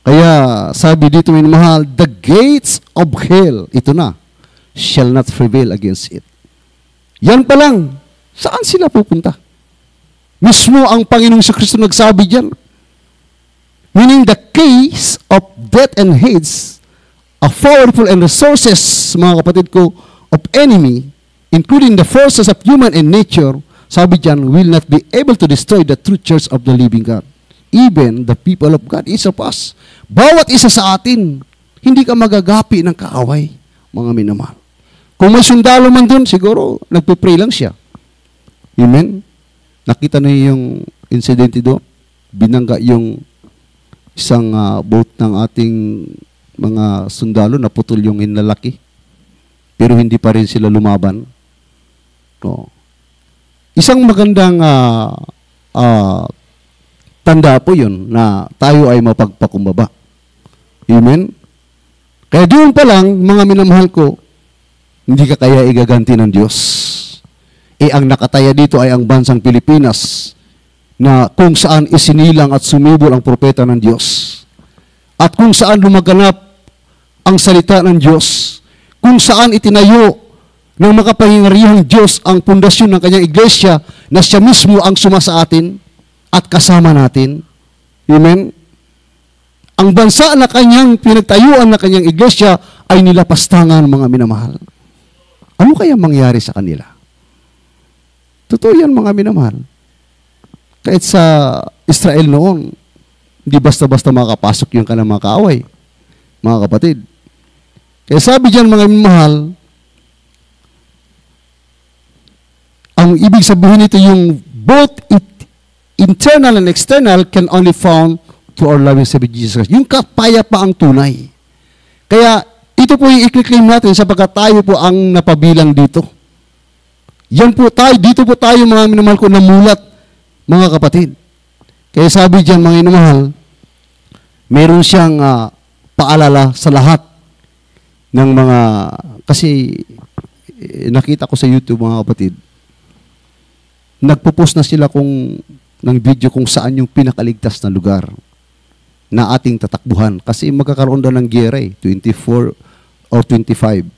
Kaya sabi dito, may mahal, the gates of hell, ito na, shall not prevail against it. Yan pa lang, saan sila pupunta? Mismo ang Panginoong Kristo nagsabi dyan. Meaning the case of death and Hades, a powerful and resources, mga kapatid ko, of enemy, including the forces of human and nature, sabi dyan, will not be able to destroy the true church of the living God. Even the people of God, each of us. Bawat isa sa atin, hindi ka magagapi ng kaaway, mga minamahal. Kung may sundalo man dun, siguro, nagpipray lang siya. Amen? Nakita na yung incident doon. Binangga yung isang boat ng ating mga sundalo, naputol yung inlalaki. Pero hindi pa rin sila lumaban. No. Isang magandang tanda po yun na tayo ay mapagpakumbaba. Amen? Kaya doon pa lang, mga minamahal ko, hindi ka kaya igaganti ng Diyos. Ang nakataya dito ay ang bansang Pilipinas na kung saan isinilang at sumibol ang propeta ng Diyos. At kung saan lumaganap ang salita ng Diyos. Kung saan itinayo ng makapangyarihang Diyos ang pundasyon ng kanyang iglesia na siya mismo ang suma sa atin at kasama natin. Amen? Ang bansa na kanyang pinagtayuan na kanyang iglesia ay nilapastangan, mga minamahal. Ano kaya mangyari sa kanila? Totoo yan, mga minamahal. Kahit sa Israel noon, hindi basta-basta makapasok yung kanang mga kaaway, mga kapatid. Kaya sabi dyan, mga minamahal, ang ibig sabihin nito yung both internal and external can only found through our loving Savior Jesus Christ. Yung kapayapaang tunay. Kaya ito po yung i-claim natin sapagkat tayo po ang napabilang dito. Yan po tayo, dito po tayo, mga minamahal ko, namulat, mga kapatid. Kaya sabi dyan, mga minamahal, meron siyang paalala sa lahat ng mga, kasi nakita ko sa YouTube, mga kapatid, nagpo-post na sila ng video kung saan yung pinakaligtas na lugar na ating tatakbuhan. Kasi magkakaroon daw ng giyera 24 or 25,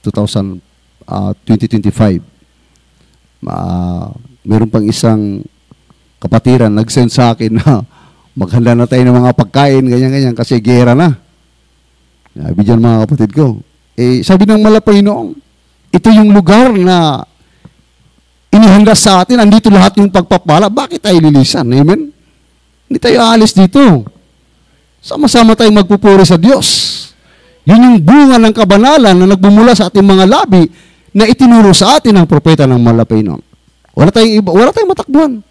2000, 2025. Meron pang isang kapatiran, nag-send sa akin na maghanda na tayo ng mga pagkain, ganyan-ganyan, kasi gera na. Sabi dyan mga kapatid ko. Sabi ng Malapay noong, ito yung lugar na inihanda sa atin, andito lahat yung pagpapala, bakit tayo lilisan? Amen? Hindi tayo aalis dito. Sama-sama tayong magpupuri sa Diyos. Yun yung bunga ng kabanalan na nagbumula sa ating mga labi na itinuro sa atin ng propeta ng Malapay noon. Wala tayong matakbuhan.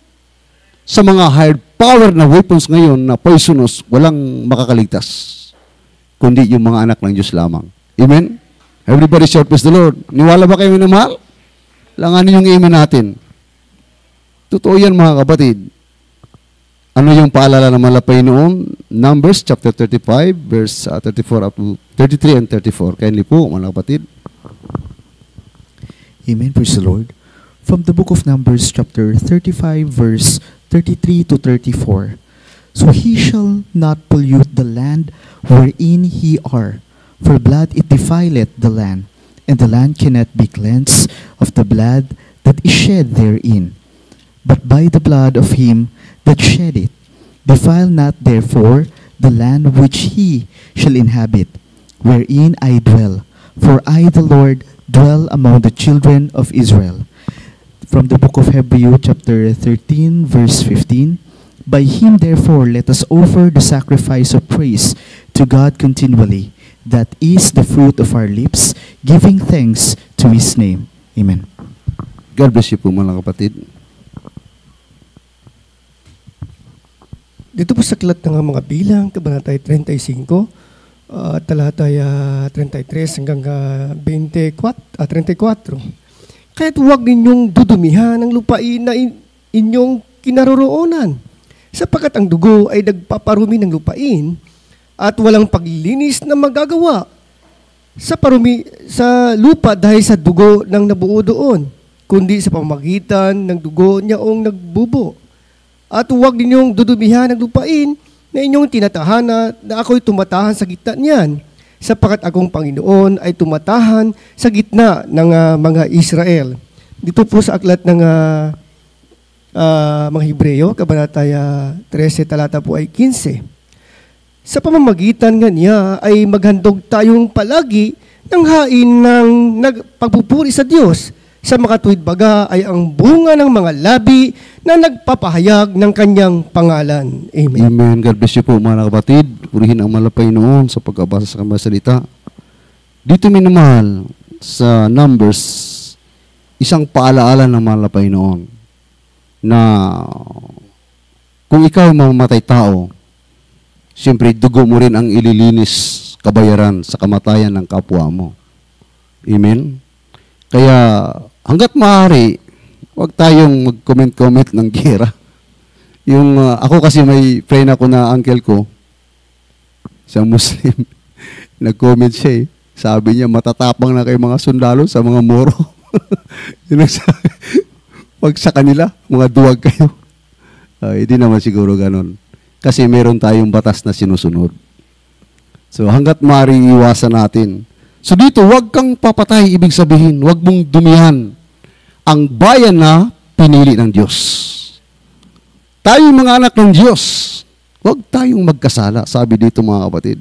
Sa mga high power na weapons ngayon na poisonous, walang makakaligtas. Kundi yung mga anak ng Diyos lamang. Amen? Everybody shout, praise the Lord. Niwala ba kayo minamahal? Langanin yung amen natin. Totoo yan mga kapatid. Ano yung paalala ng Malapay noon? Numbers chapter 35, verse 34 up to 33 and 34. Kindly po, mga kapatid. Amen. Praise the Lord. From the book of Numbers, chapter 35, verse 33 to 34. So he shall not pollute the land wherein he are, for blood it defileth the land, and the land cannot be cleansed of the blood that is shed therein, but by the blood of him that shed it. Defile not therefore the land which he shall inhabit, wherein I dwell, for I the Lord dwell among the children of Israel. From the book of Hebrews, chapter 13, verse 15. By him therefore let us offer the sacrifice of praise to God continually. That is the fruit of our lips, giving thanks to his name. Amen. God bless you po mga kapatid. Dito po sa aklat ng mga bilang, kabanatay 35, talataya 33 hanggang 34. Kaya't huwag ninyong dudumihan ang lupain na inyong kinaroroonan, sapagkat ang dugo ay nagpaparumi ng lupain at walang paglilinis na magagawa sa lupa dahil sa dugo ng nabuo doon, kundi sa pamamagitan ng dugo niyaong nagbubo. At huwag ninyong dudumihan ang lupain na inyong tinatahan na ako'y tumatahan sa gitna niyan, sapagkat akong Panginoon ay tumatahan sa gitna ng mga Israel. Dito po sa aklat ng mga Hebreo, kabanataya 13, talata po ay 15. Sa pamamagitan nga niya ay maghandog tayong palagi ng hain ng pagpupuri sa Diyos. Sa makatuwid baga ay ang bunga ng mga labi na nagpapahayag ng kanyang pangalan. Amen. Amen. God bless you po mga kapatid. Purihin ang Malapay noon sa pagkabasa sa kanyang salita. Dito minamahal sa Numbers, isang paalaala ng Malapay noon na kung ikaw mamamatay tao, siyempre dugo mo rin ang ililinis kabayaran sa kamatayan ng kapwa mo. Amen? Kaya hanggat maaari, huwag tayong mag-comment ng gera. Ako kasi may friend ako na uncle ko, isang Muslim, nag-comment siya eh. Sabi niya, matatapang na kayo mga sundalo sa mga Moro. Yun ang sabi. Pag sa kanila, mga duwag kayo. Hindi naman siguro ganun. Kasi meron tayong batas na sinusunod. So hanggat maaari iwasan natin. So dito, huwag kang papatay, ibig sabihin, huwag mong dumihan ang bayan na pinili ng Diyos. Tayong mga anak ng Diyos, huwag tayong magkasala, sabi dito mga kapatid.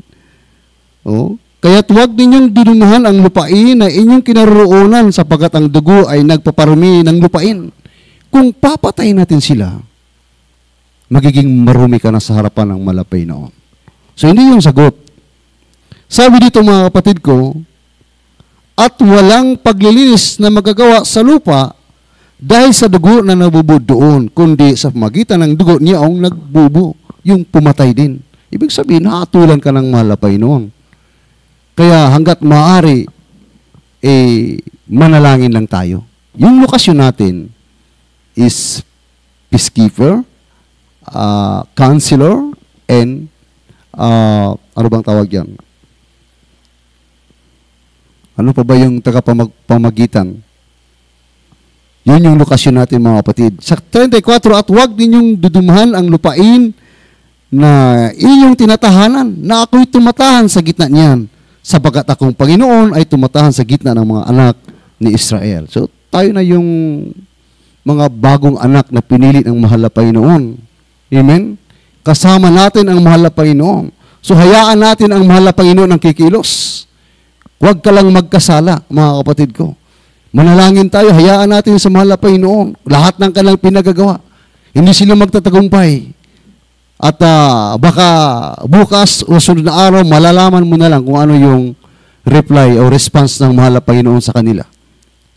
Kaya't huwag ninyong dinumahan ang lupain na inyong kinaroroonan sapagkat ang dugo ay nagpaparumi ng lupain. Kung papatay natin sila, magiging marumi ka na sa harapan ng Malapay noon. So hindi yung sagot. Sabi dito mga kapatid ko, at walang paglilinis na magagawa sa lupa dahil sa dugo na nabubo doon, kundi sa pamagitan ng dugo niyaong nagbubo, yung pumatay din. Ibig sabihin, nakatulan ka ng Malapay noon. Kaya hanggat maaari, manalangin lang tayo. Yung lokasyon natin is peacekeeper, counselor, and ano bang tawag yan? Ano pa ba yung tagapamagitan? Yun yung lokasyon natin mga kapatid. Sa 34, at huwag ninyong dudumahan ang lupain na inyong tinatahanan, na ako'y tumatahan sa gitna niyan, sapagkat akong Panginoon ay tumatahan sa gitna ng mga anak ni Israel. So, tayo na yung mga bagong anak na pinili ng mahal na Panginoon. Amen? Kasama natin ang mahal na Panginoon. So, hayaan natin ang mahal na Panginoon ang kikilos. Huwag ka lang magkasala, mga kapatid ko. Manalangin tayo, hayaan natin sa mahal na Panginoon. Lahat ng kanilang pinagagawa. Hindi sila magtatagumpay. At baka bukas o sunod na araw, malalaman mo na lang kung ano yung reply o response ng mahal na Panginoon sa kanila.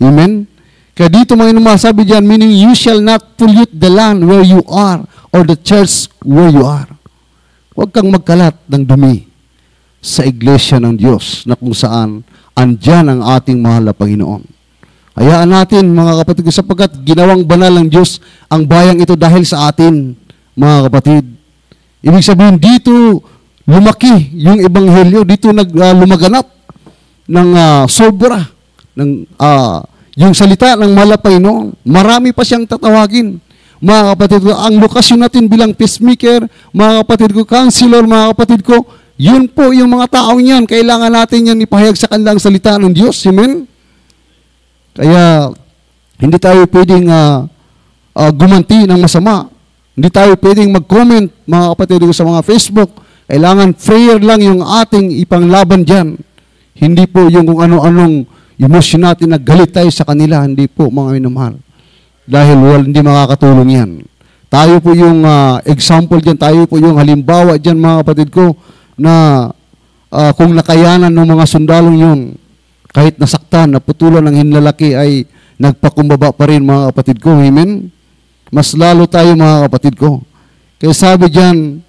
Amen? Kaya dito mga sabi diyan, meaning you shall not pollute the land where you are or the church where you are. Huwag kang magkalat ng dumi sa iglesia ng Diyos na kung saan andyan ang ating mahal na Panginoon. Hayaan natin mga kapatid ko sapagkat ginawang banal ng Diyos ang bayang ito dahil sa atin mga kapatid. Ibig sabihin dito lumaki yung ebanghelyo, dito lumaganap ng sobra ng yung salita ng mahal na Panginoon. Marami pa siyang tatawagin. Mga kapatid ko, ang lokasyon natin bilang peacemaker, mga kapatid ko, counselor, mga kapatid ko, yun po yung mga taong yan. Kailangan natin yan ipahayag sa kanilang salita ng Diyos. Amen? Kaya, hindi tayo pwedeng gumanti ng masama. Hindi tayo pwedeng mag-comment, mga kapatid ko, sa mga Facebook. Kailangan prayer lang yung ating ipanglaban dyan. Hindi po yung kung ano-anong emosyon natin na galit tayo sa kanila. Hindi po, mga minamahal. Dahil hindi makakatulong yan. Tayo po yung example dyan, tayo po yung halimbawa dyan mga kapatid ko na kung nakayanan ng mga sundalong yun, kahit nasaktan, naputulan ng hinlalaki ay nagpakumbaba pa rin mga kapatid ko. Amen? Mas lalo tayo mga kapatid ko. Kaya sabi dyan,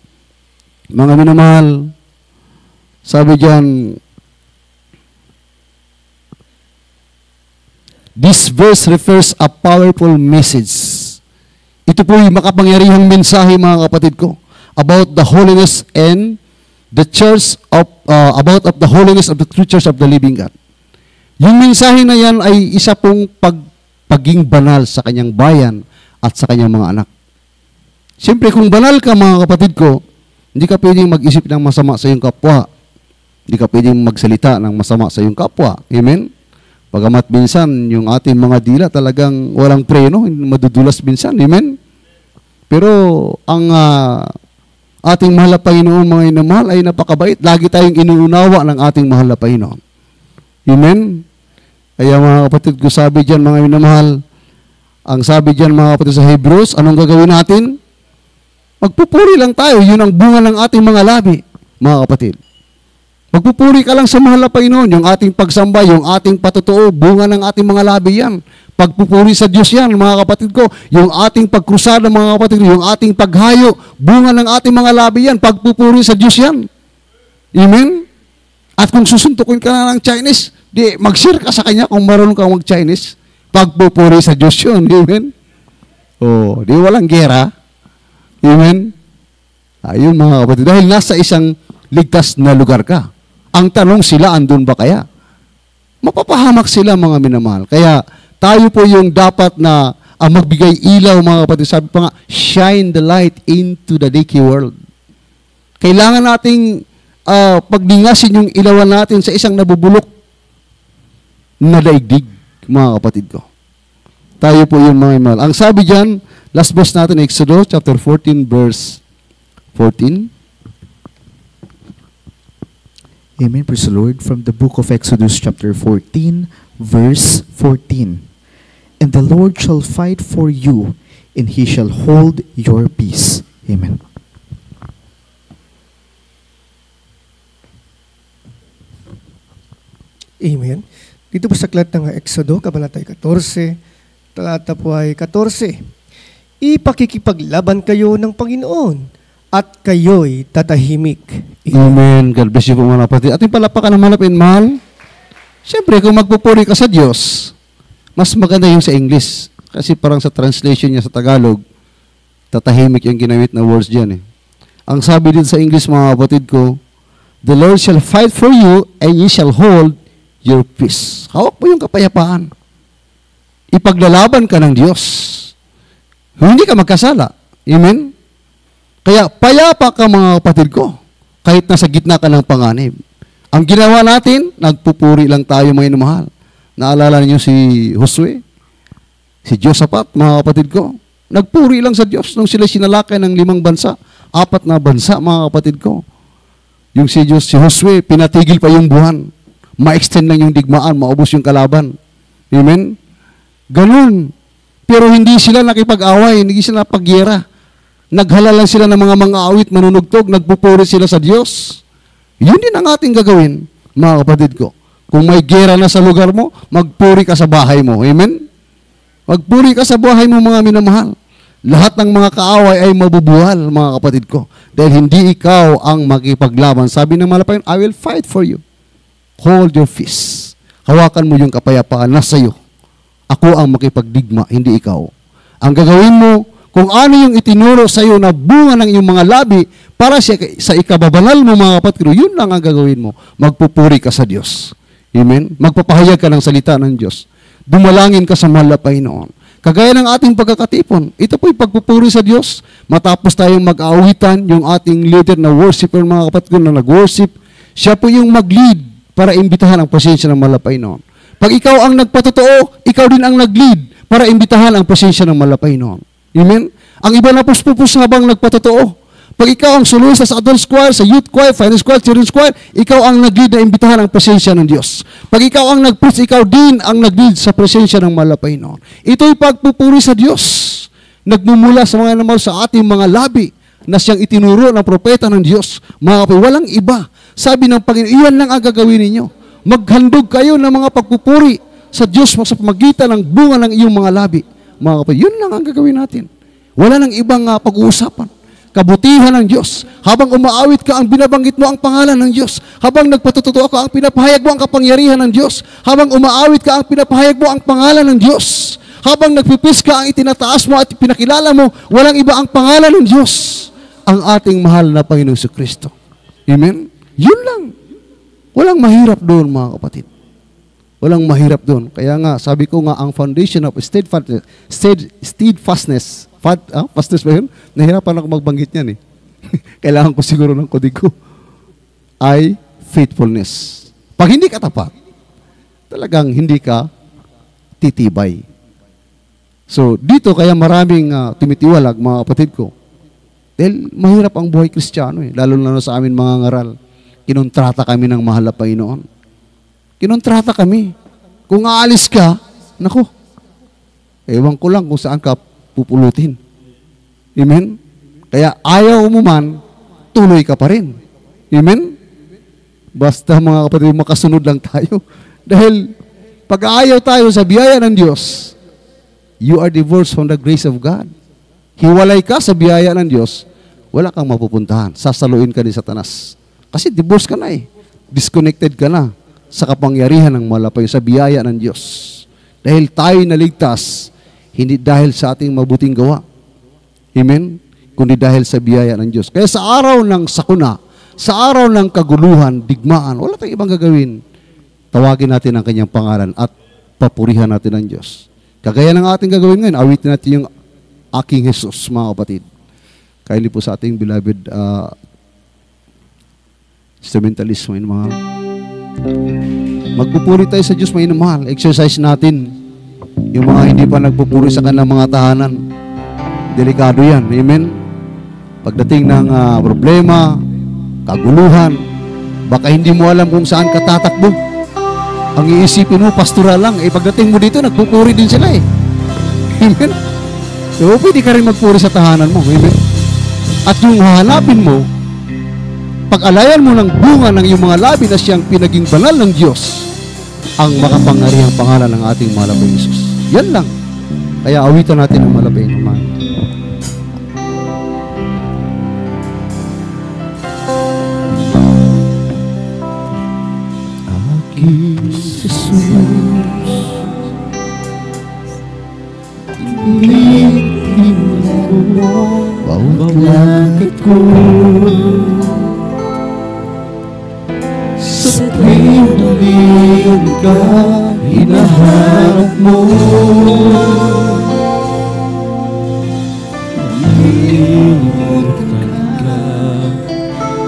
mga minamahal, sabi dyan, this verse refers a powerful message. Ito po yung makapangyarihang mensahe mga kapatid ko about the holiness and the church of about of the holiness of the true church of the living God. Yung mensahe na yan ay isa pong pagiging banal sa kanyang bayan at sa kanyang mga anak. Siyempre kung banal ka mga kapatid ko, hindi ka pwedeng mag-isip ng masama sa iyong kapwa. Hindi ka pwedeng magsalita ng masama sa iyong kapwa. Amen? Pagamat minsan, yung ating mga dila talagang walang preno, madudulas minsan. Amen? Pero ang ating mahal na Panginoon, mga inamahal, ay napakabait. Lagi tayong inuunawa ng ating mahal na Panginoon. Amen? Kaya mga kapatid ko, sabi dyan mga minamahal, ang sabi dyan mga kapatid sa Hebrews, anong gagawin natin? Magpupuri lang tayo. Yun ang bunga ng ating mga labi, mga kapatid. Magpupuri ka lang sa mahal na Panginoon, yung ating pagsamba, yung ating patutuo, bunga ng ating mga labi yan. Pagpupuri sa Diyos yan, mga kapatid ko. Yung ating pagkrusada, mga kapatid ko, yung ating paghayo, bunga ng ating mga labi yan. Pagpupuri sa Diyos yan. Amen? At kung susuntukin ka na ng Chinese, di mag-share ka sa kanya kung marunong kang mag-Chinese. Pagpupuri sa Diyos yun. Amen? Oh, di walang gera. Amen? Ayun mga kapatid. Dahil nasa isang ligtas na lugar ka. Ang tanong sila, andun ba kaya? Mapapahamak sila mga minamahal. Kaya tayo po yung dapat na magbigay ilaw mga kapatid. Sabi pa nga, shine the light into the decay world. Kailangan nating pagdingasin yung ilawan natin sa isang nabubulok na daigdig, mga kapatid ko. Tayo po yung mga minamahal. Ang sabi dyan, last verse natin, Exodus chapter 14, verse 14. Amen. Praise the Lord. From the book of Exodus chapter 14, verse 14. And the Lord shall fight for you, and he shall hold your peace. Amen. Amen. Dito po sa aklat ng Exodo, Kabanata 14, talata po ay 14. Ipakikipaglaban kayo ng Panginoon at kayo'y tatahimik. Amen. God bless you po mga kapatid. Ating palapakan ng malapin, mahal. Siyempre, kung magpupuri ka sa Diyos, mas maganda yung sa English. Kasi parang sa translation niya sa Tagalog, tatahimik yung ginamit na words dyan. Ang sabi din sa English, mga kapatid ko, the Lord shall fight for you and you shall hold your peace. Hawak mo yung kapayapaan. Ipaglalaban ka ng Diyos. Hindi ka magkasala. Amen? Kaya payapa ka mga kapatid ko, kahit nasa gitna ka ng panganib. Ang ginawa natin, nagpupuri lang tayo mga inamahal. Naalala niyo si Josue? Si Josaphat, mga kapatid ko. Nagpuri lang sa Diyos nung sila sinalakay ng 5 bansa. 4 na bansa, mga kapatid ko. Yung si Josue, pinatigil pa yung buwan. Ma-extend lang yung digmaan, maubos yung kalaban. Amen? Ganun. Pero hindi sila nakipag-away, hindi sila pagyera. Naghala lang sila ng mga awit, manunugtog, nagpupuri sila sa Diyos. Yun din ang ating gagawin, mga kapatid ko. Kung may gera na sa lugar mo, magpuri ka sa bahay mo. Amen? Magpuri ka sa bahay mo, mga minamahal. Lahat ng mga kaaway ay mabubuhal, mga kapatid ko. Dahil hindi ikaw ang makipaglaban. Sabi ng malapayon, I will fight for you. Hold your fist. Hawakan mo yung kapayapaan na sa'yo. Ako ang makipagdigma, hindi ikaw. Ang gagawin mo, kung ano yung itinuro sa'yo na bunga ng iyong mga labi, para sa ikababanal mo, mga kapatid ko, yun lang ang gagawin mo. Magpupuri ka sa Diyos. Amen? Magpapahayag ka ng salita ng Diyos. Dumalangin ka sa mahal na Panginoon. Kagaya ng ating pagkakatipon, ito po'y pagpupuri sa Diyos. Matapos tayong mag-aawitan, yung ating leader na worshiper, mga kapatid ko, na nag-worship, siya po yung mag-lead para imbitahan ang presensya ng mahal na Panginoon. Pag ikaw ang nagpatotoo, ikaw din ang nag-lead para imbitahan ang presensya ng mahal na Panginoon. Amen? Ang iba na puspupus habang nagpatotoo. Pag ikaw ang soloista sa adult choir, sa youth choir, finance choir, children's choir, ikaw ang nag-lead na imbitahan ang presensya ng Diyos. Pag ikaw ang nag-preach, ikaw din ang nag-lead sa presensya ng mahal na Panginoon. Ito'y pagpupuri sa Diyos. Nagmumula sa mga naman sa ating mga labi na siyang itinuro ng propeta ng Diyos. Mga kapatid, walang iba. Sabi ng Panginoon, iyan lang ang gagawin ninyo. Maghandog kayo ng mga pagpupuri sa Diyos sa pamagitan ng bunga ng iyong mga labi. Mga kapatid, yun lang ang gagawin natin. Wala nang ibang pag-uusapan. Kabutihan ng Diyos. Habang umaawit ka, ang binabanggit mo ang pangalan ng Diyos. Habang nagpatutoo ka, ang pinapahayag mo ang kapangyarihan ng Diyos. Habang umaawit ka, ang pinapahayag mo ang pangalan ng Diyos. Habang nagpipis ka, ang itinataas mo at pinakilala mo, walang iba ang pangalan ng Diyos. Ang ating mahal na Panginoong Jesucristo. Amen? Yun lang. Walang mahirap doon, mga kapatid. Walang mahirap doon. Kaya nga, sabi ko nga, ang foundation of steadfastness, fastness ba yun? Nahirapan ako magbanggit niyan eh. Kailangan ko siguro ng kodigo. Ay faithfulness. Pag hindi ka tapat, talagang hindi ka titibay. So, dito kaya maraming tumitiwalag, mga kapatid ko. Dahil mahirap ang buhay Kristiyano eh. Lalo na sa amin mga ngaral. Kinontrata kami ng mahal na Panginoon. Kinontrata kami. Kung aalis ka, naku, ewan ko lang kung saan ka pupulutin. Amen? Kaya ayaw mo man, tuloy ka pa rin. Amen? Basta mga kapatid, makasunod lang tayo. Dahil pag ayaw tayo sa biyaya ng Diyos, you are divorced from the grace of God. Hiwalay ka sa biyaya ng Diyos, wala kang mapupuntahan. Sasaluin ka ni Satanas. Kasi divorce ka na eh. Disconnected ka na sa kapangyarihan ng malapay sa biyaya ng Diyos. Dahil tayo naligtas, hindi dahil sa ating mabuting gawa. Amen? Kundi dahil sa biyaya ng Diyos. Kaya sa araw ng sakuna, sa araw ng kaguluhan, digmaan, wala tayong ibang gagawin. Tawagin natin ang kanyang pangalan at papurihan natin ang Diyos. Kagaya ng ating gagawin ngayon, awitin natin yung aking Jesus, mga kapatid. Kaya po sa ating beloved instrumentalist, mga mahal. Magpupuri tayo sa Diyos, mga mahal. Exercise natin yung mga hindi pa nagpupuri sa kanilang mga tahanan. Delikado yan. Amen? Pagdating ng problema, kaguluhan, baka hindi mo alam kung saan ka tatakbo. Ang iisipin mo, pastoral lang. Pagdating mo dito, nagpupuri din sila eh. Amen? So, pwede ka rin magpuri sa tahanan mo. Amen? At yung hahanapin mo, pag-alayan mo ng bunga ng iyong mga labi na siyang pinaging banal ng Diyos, ang makapangyarihang pangalan ng ating mahal na Jesus. Yan lang. Kaya awitan natin ang malapay naman. Aking Jesus, tinigin mo bawat langit ko. Sa tuwing ka, hinahanap mo. Nalimutan ka,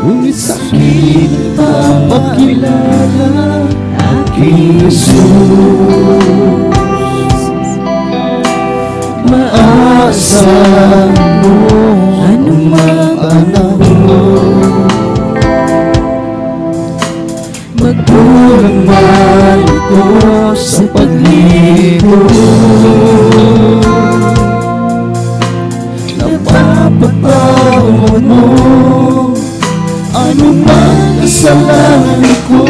ngunit sa akin pa pagkilala. aking Jesus. Maasahan mo anumang panahon, magpulang man ako sa paglibot. Napapatawad mo anumang kasalanan ko.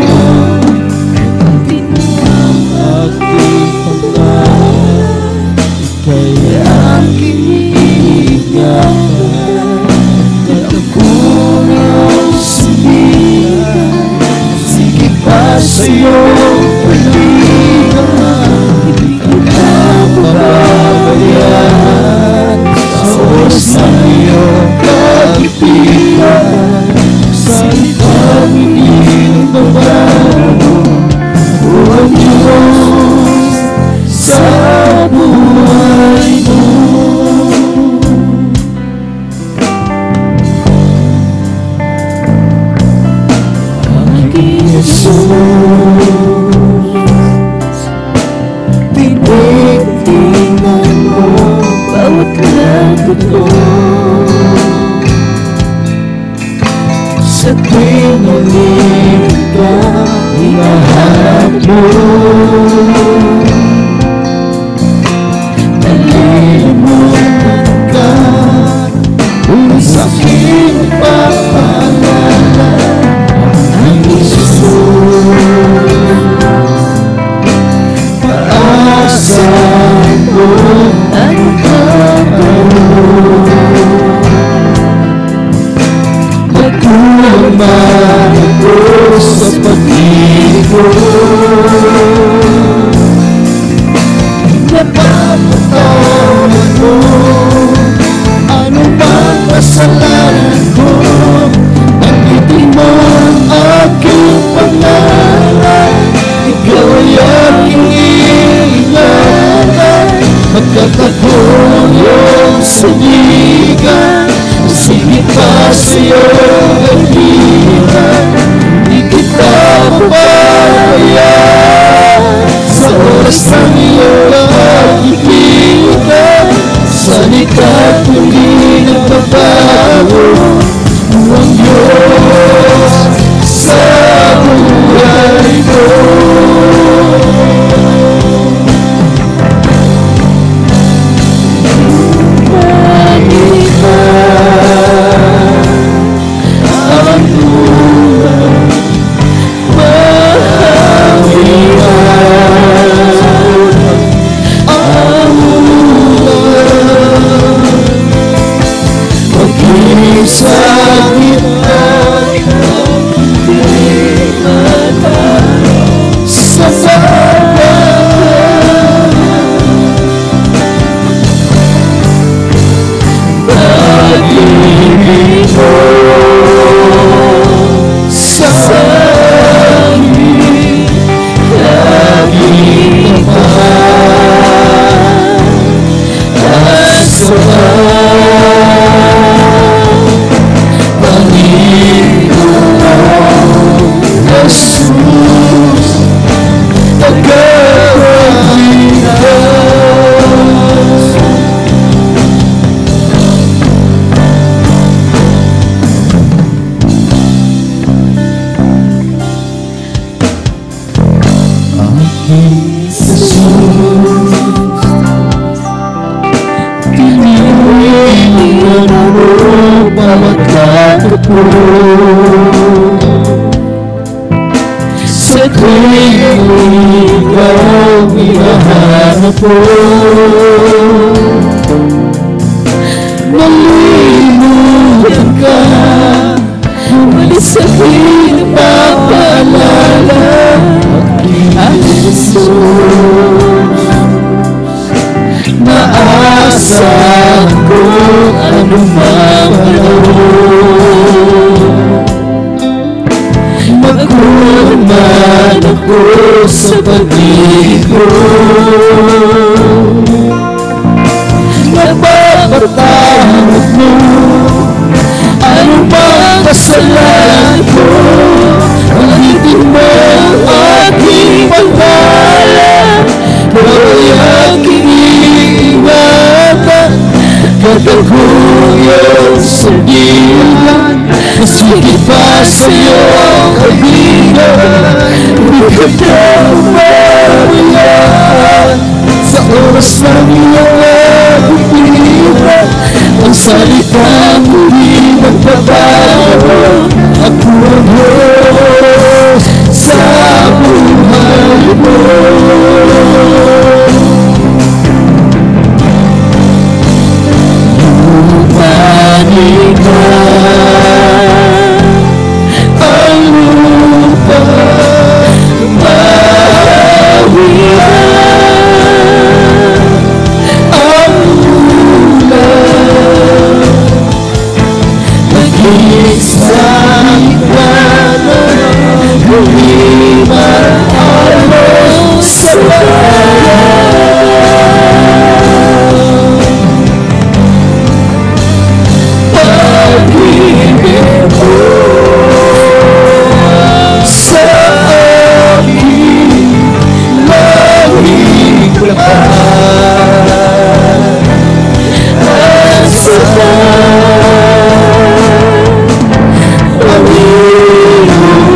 Tinawang aking pangalan, ika'y aking iingatan. Tatagong iyong sabihan, sige pa sa'yong palihan. Hindi ko na pababayaan sa oras ng iyong kagipitan. Salitang inibabago o ang Diyos sa buhay mo. Aking Jesus, tinignan mo bawat lagot ko. Sa tuwing ulit ka, hinahanap mo. Nalimutan ka, kung sa aking papaalala ang Jesus. Paasahan mo ang pagkaroon. Magkulang man ako sa pag-ibig. Napapatawad mo ano bang kasalanan ko. Nanggitin mo ang aking pangalan, ikaw ay aking iingatan. Magkatagong iyong saligan, sige pa sa'yong kagitan. Di kita pabayaan sa oras ng iyong kagipitan. Salita't hindi nagbabago ang Diyos sa buhay mo. Sa tuwing ikaw hinahanap ko, nalimutan ka, umalis sa aking papaalala ang Jesus. Naasahan ko anumang panahon, magkulang man ako sa pag-ibig ko. Napapatawad mo ano bang kasalanan ko. Ulitin mo ang aking pangalan, ikaw ang aking ingatan. Katagong iyong sandilan, mas higit pa sa iyong kaibigan. Hindi ka na umawalan sa oras ng iyong pag-ibig. Ang salitang muli magbabago, ako ang Diyos sa buhay mo. Lupanin ka ang lupa, mawilan ang ulan, maging sa ikwanan, lumiman alon sa pag-ibig mo sa aking langit laban. At sa ang iyong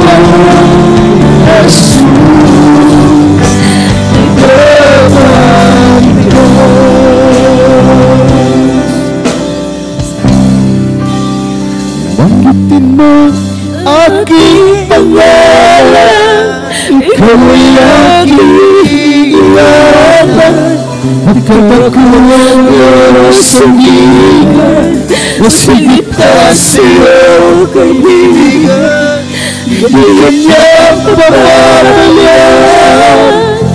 Jesus, ipagpapalad ko. Banggitin mo aking pangalan, ikaw ay aking ingatan. Pagkat ako ang Diyos ang ingatan, mas higit pa sa iyong kaibigan. Hindi ka niya papapalaan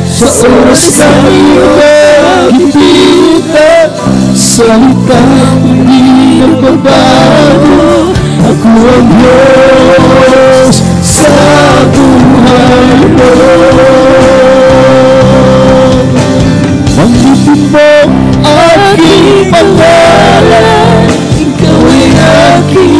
sa oras ng iyong pag-ibigan. Salitang hindi nagbabago, ako ang Diyos sa buhay mo. Banggitin mo aking pangalan, ikaw ay aking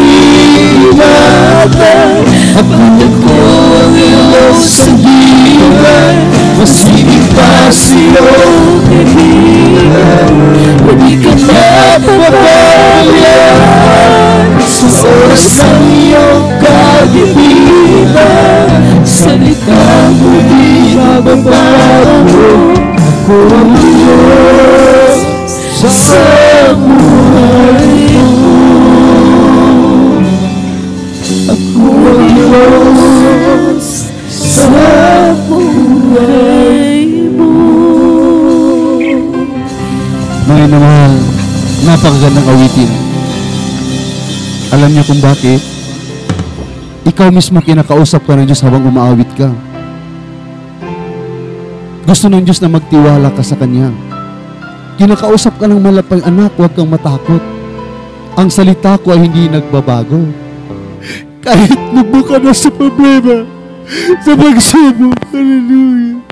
ingatan. Kapatid ko ang iyong sandigan, mas higit pa sa iyong kaibigan. Hindi ka mapapabayaan sa oras ng iyong kagipitan. Salitang muli mababago, ako ang Diyos sa buhay mo. Ako ang Diyos sa buhay mo. Mga namahal, napakagandang awitin. Alam niyo kung bakit? Ikaw mismo kinakausap ka ng Diyos habang umaawit ka. Gusto ng Diyos na magtiwala ka sa Kanya. Kinakausap ka ng malapay, anak, huwag kang matakot. Ang salita ko ay hindi nagbabago. Kahit nabuka na sa problema, sa pagsubok, hallelujah,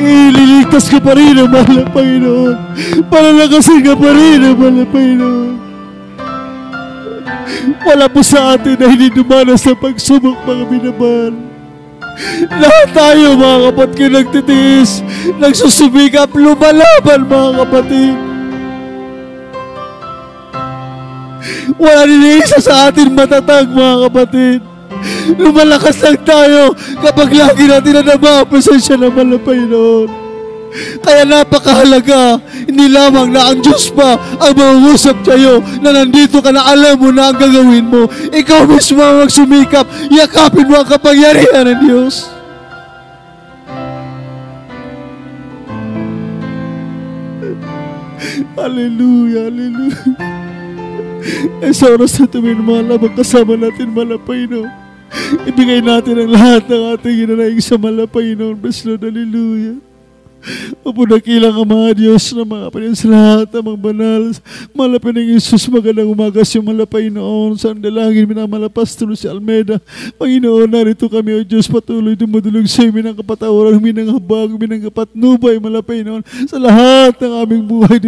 ililigtas ka pa rin ang mahal na Panginoon. Palalakasin ka pa rin ang mahal na Panginoon. Wala po sa atin na hindi dumanas sa pagsubok, mga minamahal. Lahat tayo, mga kapatid, nagtitiis, nagsusumikap, lumalaban, mga kapatid. Wala din isa sa atin matatag, mga kapatid. Lumalakas lang tayo kapag lagi natin nadama ang presensya ng mahal na Panginoon. Kaya napakahalaga, hindi lamang na ang Diyos pa ang mangungusap sa'yo na nandito ka na alam mo na ang gagawin mo. Ikaw mismo ang magsumikap, yakapin mo ang kapangyarihan ng Diyos. Hallelujah, hallelujah. Sa oras na tumin, mahal, magkasama natin, mahal na Panginoon. Ibigay natin ang lahat ng ating ginanaig sa mahal na Panginoon. Bless Lord, hallelujah. Opo dakilang Ama Diyos na mga Panginoon sa lahat ng mga banal. Malapay ng Isus, magandang umaga sa malapay noon. Sa dalangin, minamala Pastor si Almeida. Panginoon, narito kami, O Diyos, patuloy dumudulog sa iyo, minang kapatawaran, minang habag, minang kapatnubay, malapay noon. Sa lahat ng aming buhay,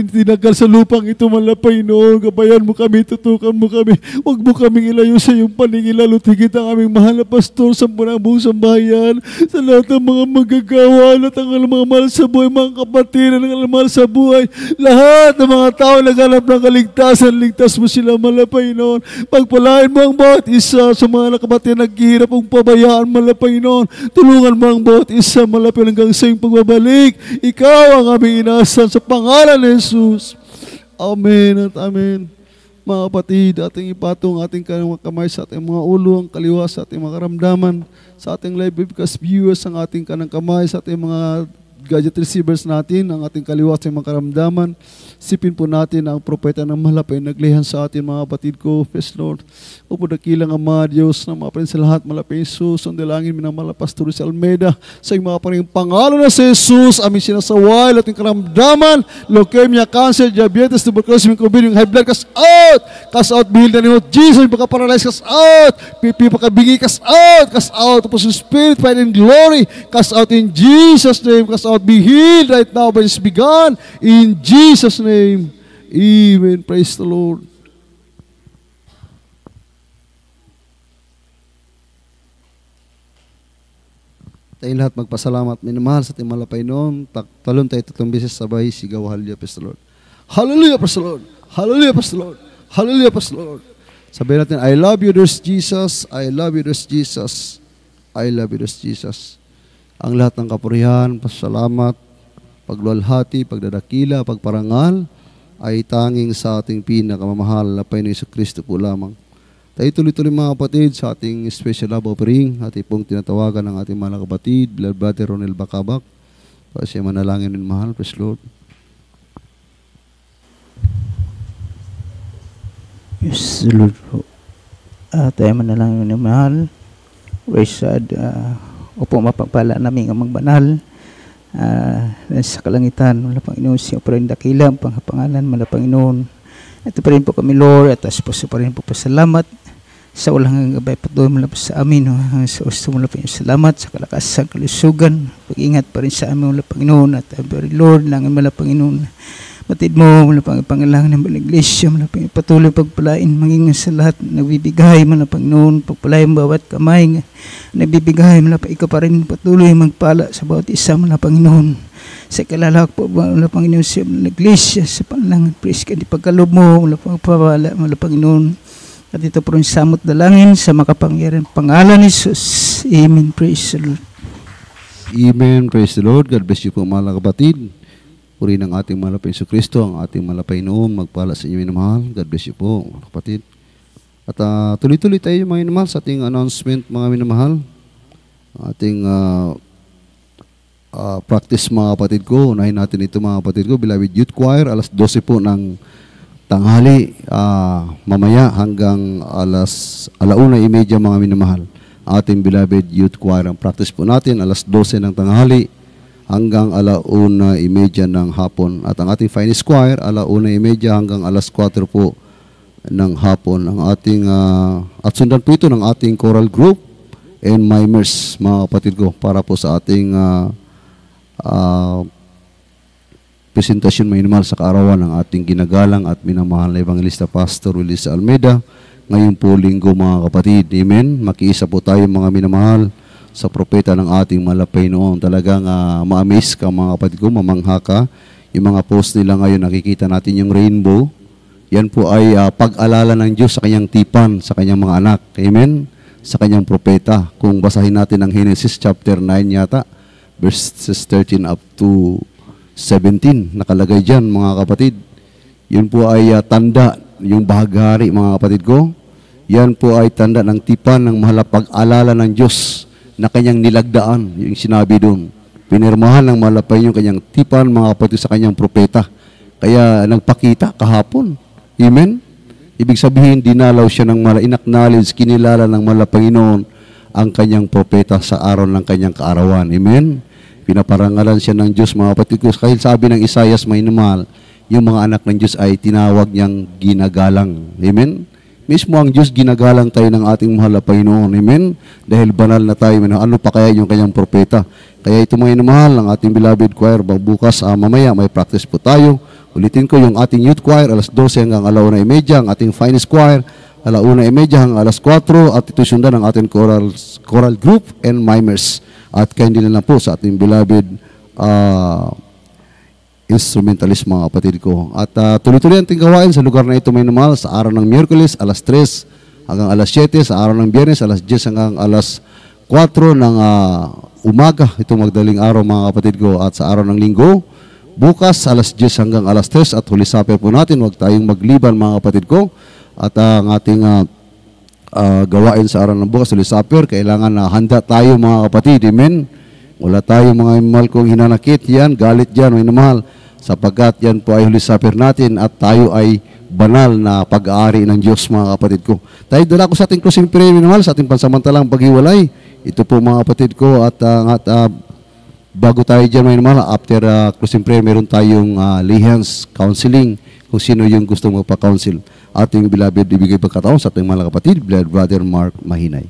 tinagal sa lupang ito, malapay noon. Gabayan mo kami, tutukan mo kami. Huwag mo kaming ilayo sa iyong paningin, lalo tigit ang aming mahal na Pastor sa buong sambahayan. Sa lahat ng mga magagawa, lahat ng mga mahal sa buhay, mga kapatid ng mahal sa buhay, lahat ng mga tao naghanap ng kaligtasan, ligtas mo sila, malapay noon. Pagpalain mo ang bawat isa sa mga kapatid naghihirap ang pabayaan, malapay noon. Tulungan mo ang bawat isa, malapay hanggang sa iyong pagbabalik. Ikaw ang aming inaasahan sa pangalan ni Jesus. Amen at amen. Mga kapatid, ating ipatong ating kamay sa ating mga ulo, ang kaliwa sa ating mga karamdaman, sa ating live webcast viewers, ang ating kanang kamay sa ating mga gadget receivers natin, ang ating kaliwa sa mga karamdaman. Sipin po natin ang propeta ng malapay naglihan sa atin, mga kapatid ko. Yes, Lord. Opo dakilang Ama Diyos na mga sa lahat, malapay Jesus, ang dalangin minamala Pastor si Almeida, sa mga paring pangalan na si Jesus, aming sinasaway, ating karamdaman, leukemia, cancer, diabetes, tuberculosis, COVID, yung high blood, cast out, behil na name of Jesus, yung pagka-paralyze, cast out, pipi, pagkabingi, cast out, tapos yung spirit, fight in glory, cast out in Jesus' name, cast out, be healed right now by His begun, in Jesus' name. Amen. Praise the Lord. Tayo lahat magpasalamat, minamahal sa ating malapay noon. Talon tayo 3 beses sabay, sigaw, hallelujah, praise the Lord. Hallelujah, praise the Lord. Hallelujah, praise the Lord. Hallelujah, praise the Lord. Sabihin natin, I love you, there's Jesus. I love you, there's Jesus. I love you, there's Jesus. Ang lahat ng kapurihan, pasalamat, pagluwalhati, pagdadakila, pagparangal, ay tanging sa ating pinakamamahal na Panginoon Jesucristo po lamang. Tayo tuloy-tuloy mga kapatid sa ating special love offering, ating pong tinatawagan ng ating mga kapatid, Blood Brother Ronel Bacabak. Para siya manalangin ng mahal, praise Lord. Yes, Lord po. Tayo manalangin ng mahal. Praise God. Opo, mapagpala namin ang magbanal. Sa kalangitan, wala Panginoon, siya pa rin dakila, pangalan, wala Panginoon. Ito pa rin po kami, Lord, at po pa rin po pasalamat sa walang gabay patuloy mula po sa amin. Sa gusto mula po yung salamat sa kalakasan, kalusugan, pag-ingat pa rin sa amin, wala Panginoon, at Lord, langin wala Panginoon. Matid mo, mula pang pangalangan ng Iglesia, mula pang patuloy pagpalain, maging sa lahat nagbibigay, mula Panginoon, pagpalain bawat kamay, nagbibigay, mula pang ikaw pa rin patuloy magpala sa bawat isa, mula Panginoon. Sa kalalak po, mula Panginoon sa Iglesia, sa pangalangan, praise ka, di pagkalob mo, mula pang pawala, mula Panginoon. At ito po rin samot dalangin sa makapangyarihan pangalan ni Jesus. Amen, praise the Lord. Amen, praise the Lord. God bless you po mga kapatid. Puri ng ating malapay Jesucristo, ang ating malapay noon, magpala sa inyo minamahal. God bless you po, mga kapatid. At tuloy-tuloy tayo mga minamahal sa ating announcement, mga minamahal. Ating practice mga kapatid ko. Unahin natin ito mga kapatid ko, Beloved Youth Choir, alas 12 po ng tanghali, mamaya hanggang alauna-30 mga minamahal. Ating Beloved Youth Choir, ang practice po natin, alas 12 ng tanghali, hanggang 1:30 ng hapon. At ang ating Finest Choir, 1:30 hanggang 4 po ng hapon. Ang ating, at sundan po ito ng ating choral group and mimers, mga kapatid ko, para po sa ating presentasyon minimal sa kaarawan ng ating ginagalang at minamahal na Evangelista Pastor Willis Almeida. Ngayon po linggo mga kapatid. Amen. Makiisa po tayo mga minamahal sa propeta ng ating malapay noon. Talagang ma-amaze ka mga kapatid ko, mamangha ka. Yung mga post nila ngayon, nakikita natin yung rainbow. Yan po ay pag-alala ng Diyos sa kanyang tipan, sa kanyang mga anak. Amen? Sa kanyang propeta. Kung basahin natin ang Genesis chapter 9 yata, verses 13 up to 17, nakalagay dyan mga kapatid. Yun po ay tanda, yung bahaghari mga kapatid ko. Yan po ay tanda ng tipan ng mahal pag-alala ng Diyos na kanyang nilagdaan, yung sinabi doon. Pinirmahan ng malapay yung kanyang tipan, mga kapatid, sa kanyang propeta. Kaya nagpakita kahapon. Amen? Ibig sabihin, dinalaw siya ng in-acknowledge, kinilala ng malapay noon ang kanyang propeta sa araw ng kanyang kaarawan. Amen? Pinaparangalan siya ng Diyos, mga kapatid ko. Kahit sabi ng Isaias, may namal, yung mga anak ng Diyos ay tinawag niyang ginagalang. Amen? Mismo ang Diyos, ginagalang tayo ng ating mahal na Panginoon. Amen? Dahil banal na tayo. Ano pa kaya yung kanyang propeta? Kaya ito mga inamahal, ang ating beloved choir, bukas, mamaya, may practice po tayo. Ulitin ko yung ating youth choir, alas 12 hanggang 1:30, ang ating finest choir, 1:30 hanggang alas 4, at ito sundan ang ating choral group and mimers. At kayo din lang po sa ating beloved instrumentalist, mga kapatid ko. At tuloy-tuloy ang ating gawain sa lugar na ito may namal sa araw ng Miyerkules, alas 3 hanggang alas 7, sa araw ng Biyernes, alas 10 hanggang alas 4 ng umaga, itong magdaling araw, mga kapatid ko. At sa araw ng Linggo, bukas, alas 10 hanggang alas 3, at huli supper po natin, huwag tayong magliban, mga kapatid ko. At ang ating gawain sa araw ng bukas, huli supper, kailangan na handa tayo, mga kapatid. Amen? Wala tayo, mga mahal kong hinanakit, yan, galit dyan, may namahal, sapagkat yan po ay huli supper natin at tayo ay banal na pag-aari ng Diyos, mga kapatid ko. Tayo dala ko sa ating closing prayer, may namahal, sa ating pansamantalang paghiwalay. Ito po, mga kapatid ko, at bago tayo dyan, may namahal, after closing prayer, meron tayong Lehans counseling, kung sino yung gusto magpa-counsel. Ating beloved, ibigay pagkataon sa ating mga kapatid, beloved brother Mark Mahinay.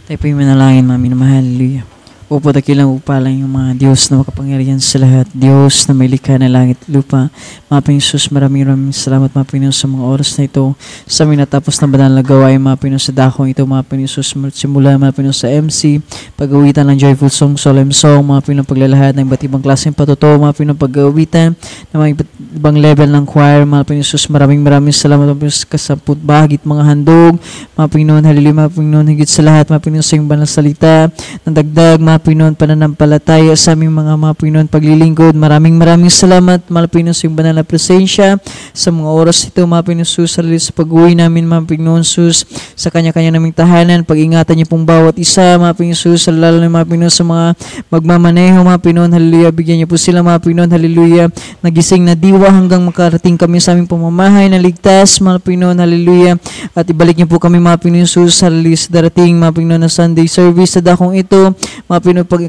Tayo po yung manalangin, mga minamahal. Hallelujah. Upo dakilang upalang yung mga Diyos na makapangyarihan sa lahat. Diyos na may likha ng langit at lupa. Mga Panginoon Jesus, maraming salamat, mga Panginoon, sa mga oras na ito. Sa aming natapos na banal na gawain, mga Panginoon, sa dakong ito, mga Panginoon Jesus, simula, mga Panginoon, sa MC, pag-awitan ng Joyful Song, Solemn Song, mga Panginoon, paglalahad ng iba't ibang klaseng patuto, mga Panginoon, pag-awitan ng mga iba't ibang level ng choir, mga Panginoon Jesus, maraming salamat, mga Panginoon, kasaput bahagit mga handog, mga Panginoon, hallelujah, mga Panginoon, higit sa lahat, mga Panginoon, sa iyong banal salita, ng dagdag, mga Panginoon, pananampalataya sa aming mga Panginoon paglilingkod. Maraming salamat, mga Panginoon, sa iyong banal na presensya sa mga oras ito, mga Panginoon Sus, sa pag-uwi namin, mga Panginoon Sus, sa kanya-kanya naming tahanan, pag-ingatan niyo pong bawat isa, mga Panginoon Sus, lalo na mga Panginoon sa mga magmamaneho, mga Panginoon, hallelujah, bigyan niyo po sila, mga Panginoon, hallelujah, nagising na diwa hanggang makarating kami sa aming pamamahay na ligtas, mga Panginoon, hallelujah, at ibalik niyo po kami, mga Panginoon Sus, hallelujah, sa darating, mga Panginoon, na Sunday service sa dakong ito, mga Panginoon,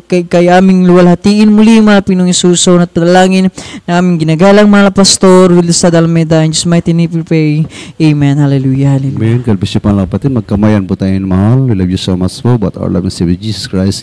kay aming luwalhatiin muli, mga Panginoong Isus, at panalangin na aming ginagalang mga pastor, Wilson Almeida, in Jesus' mighty name we pray. Amen. Hallelujah. Hallelujah. Amen. God bless you, mga kapatid. Magkamayan po tayo, mahal. We love you so much po, but our Lord and Savior Jesus Christ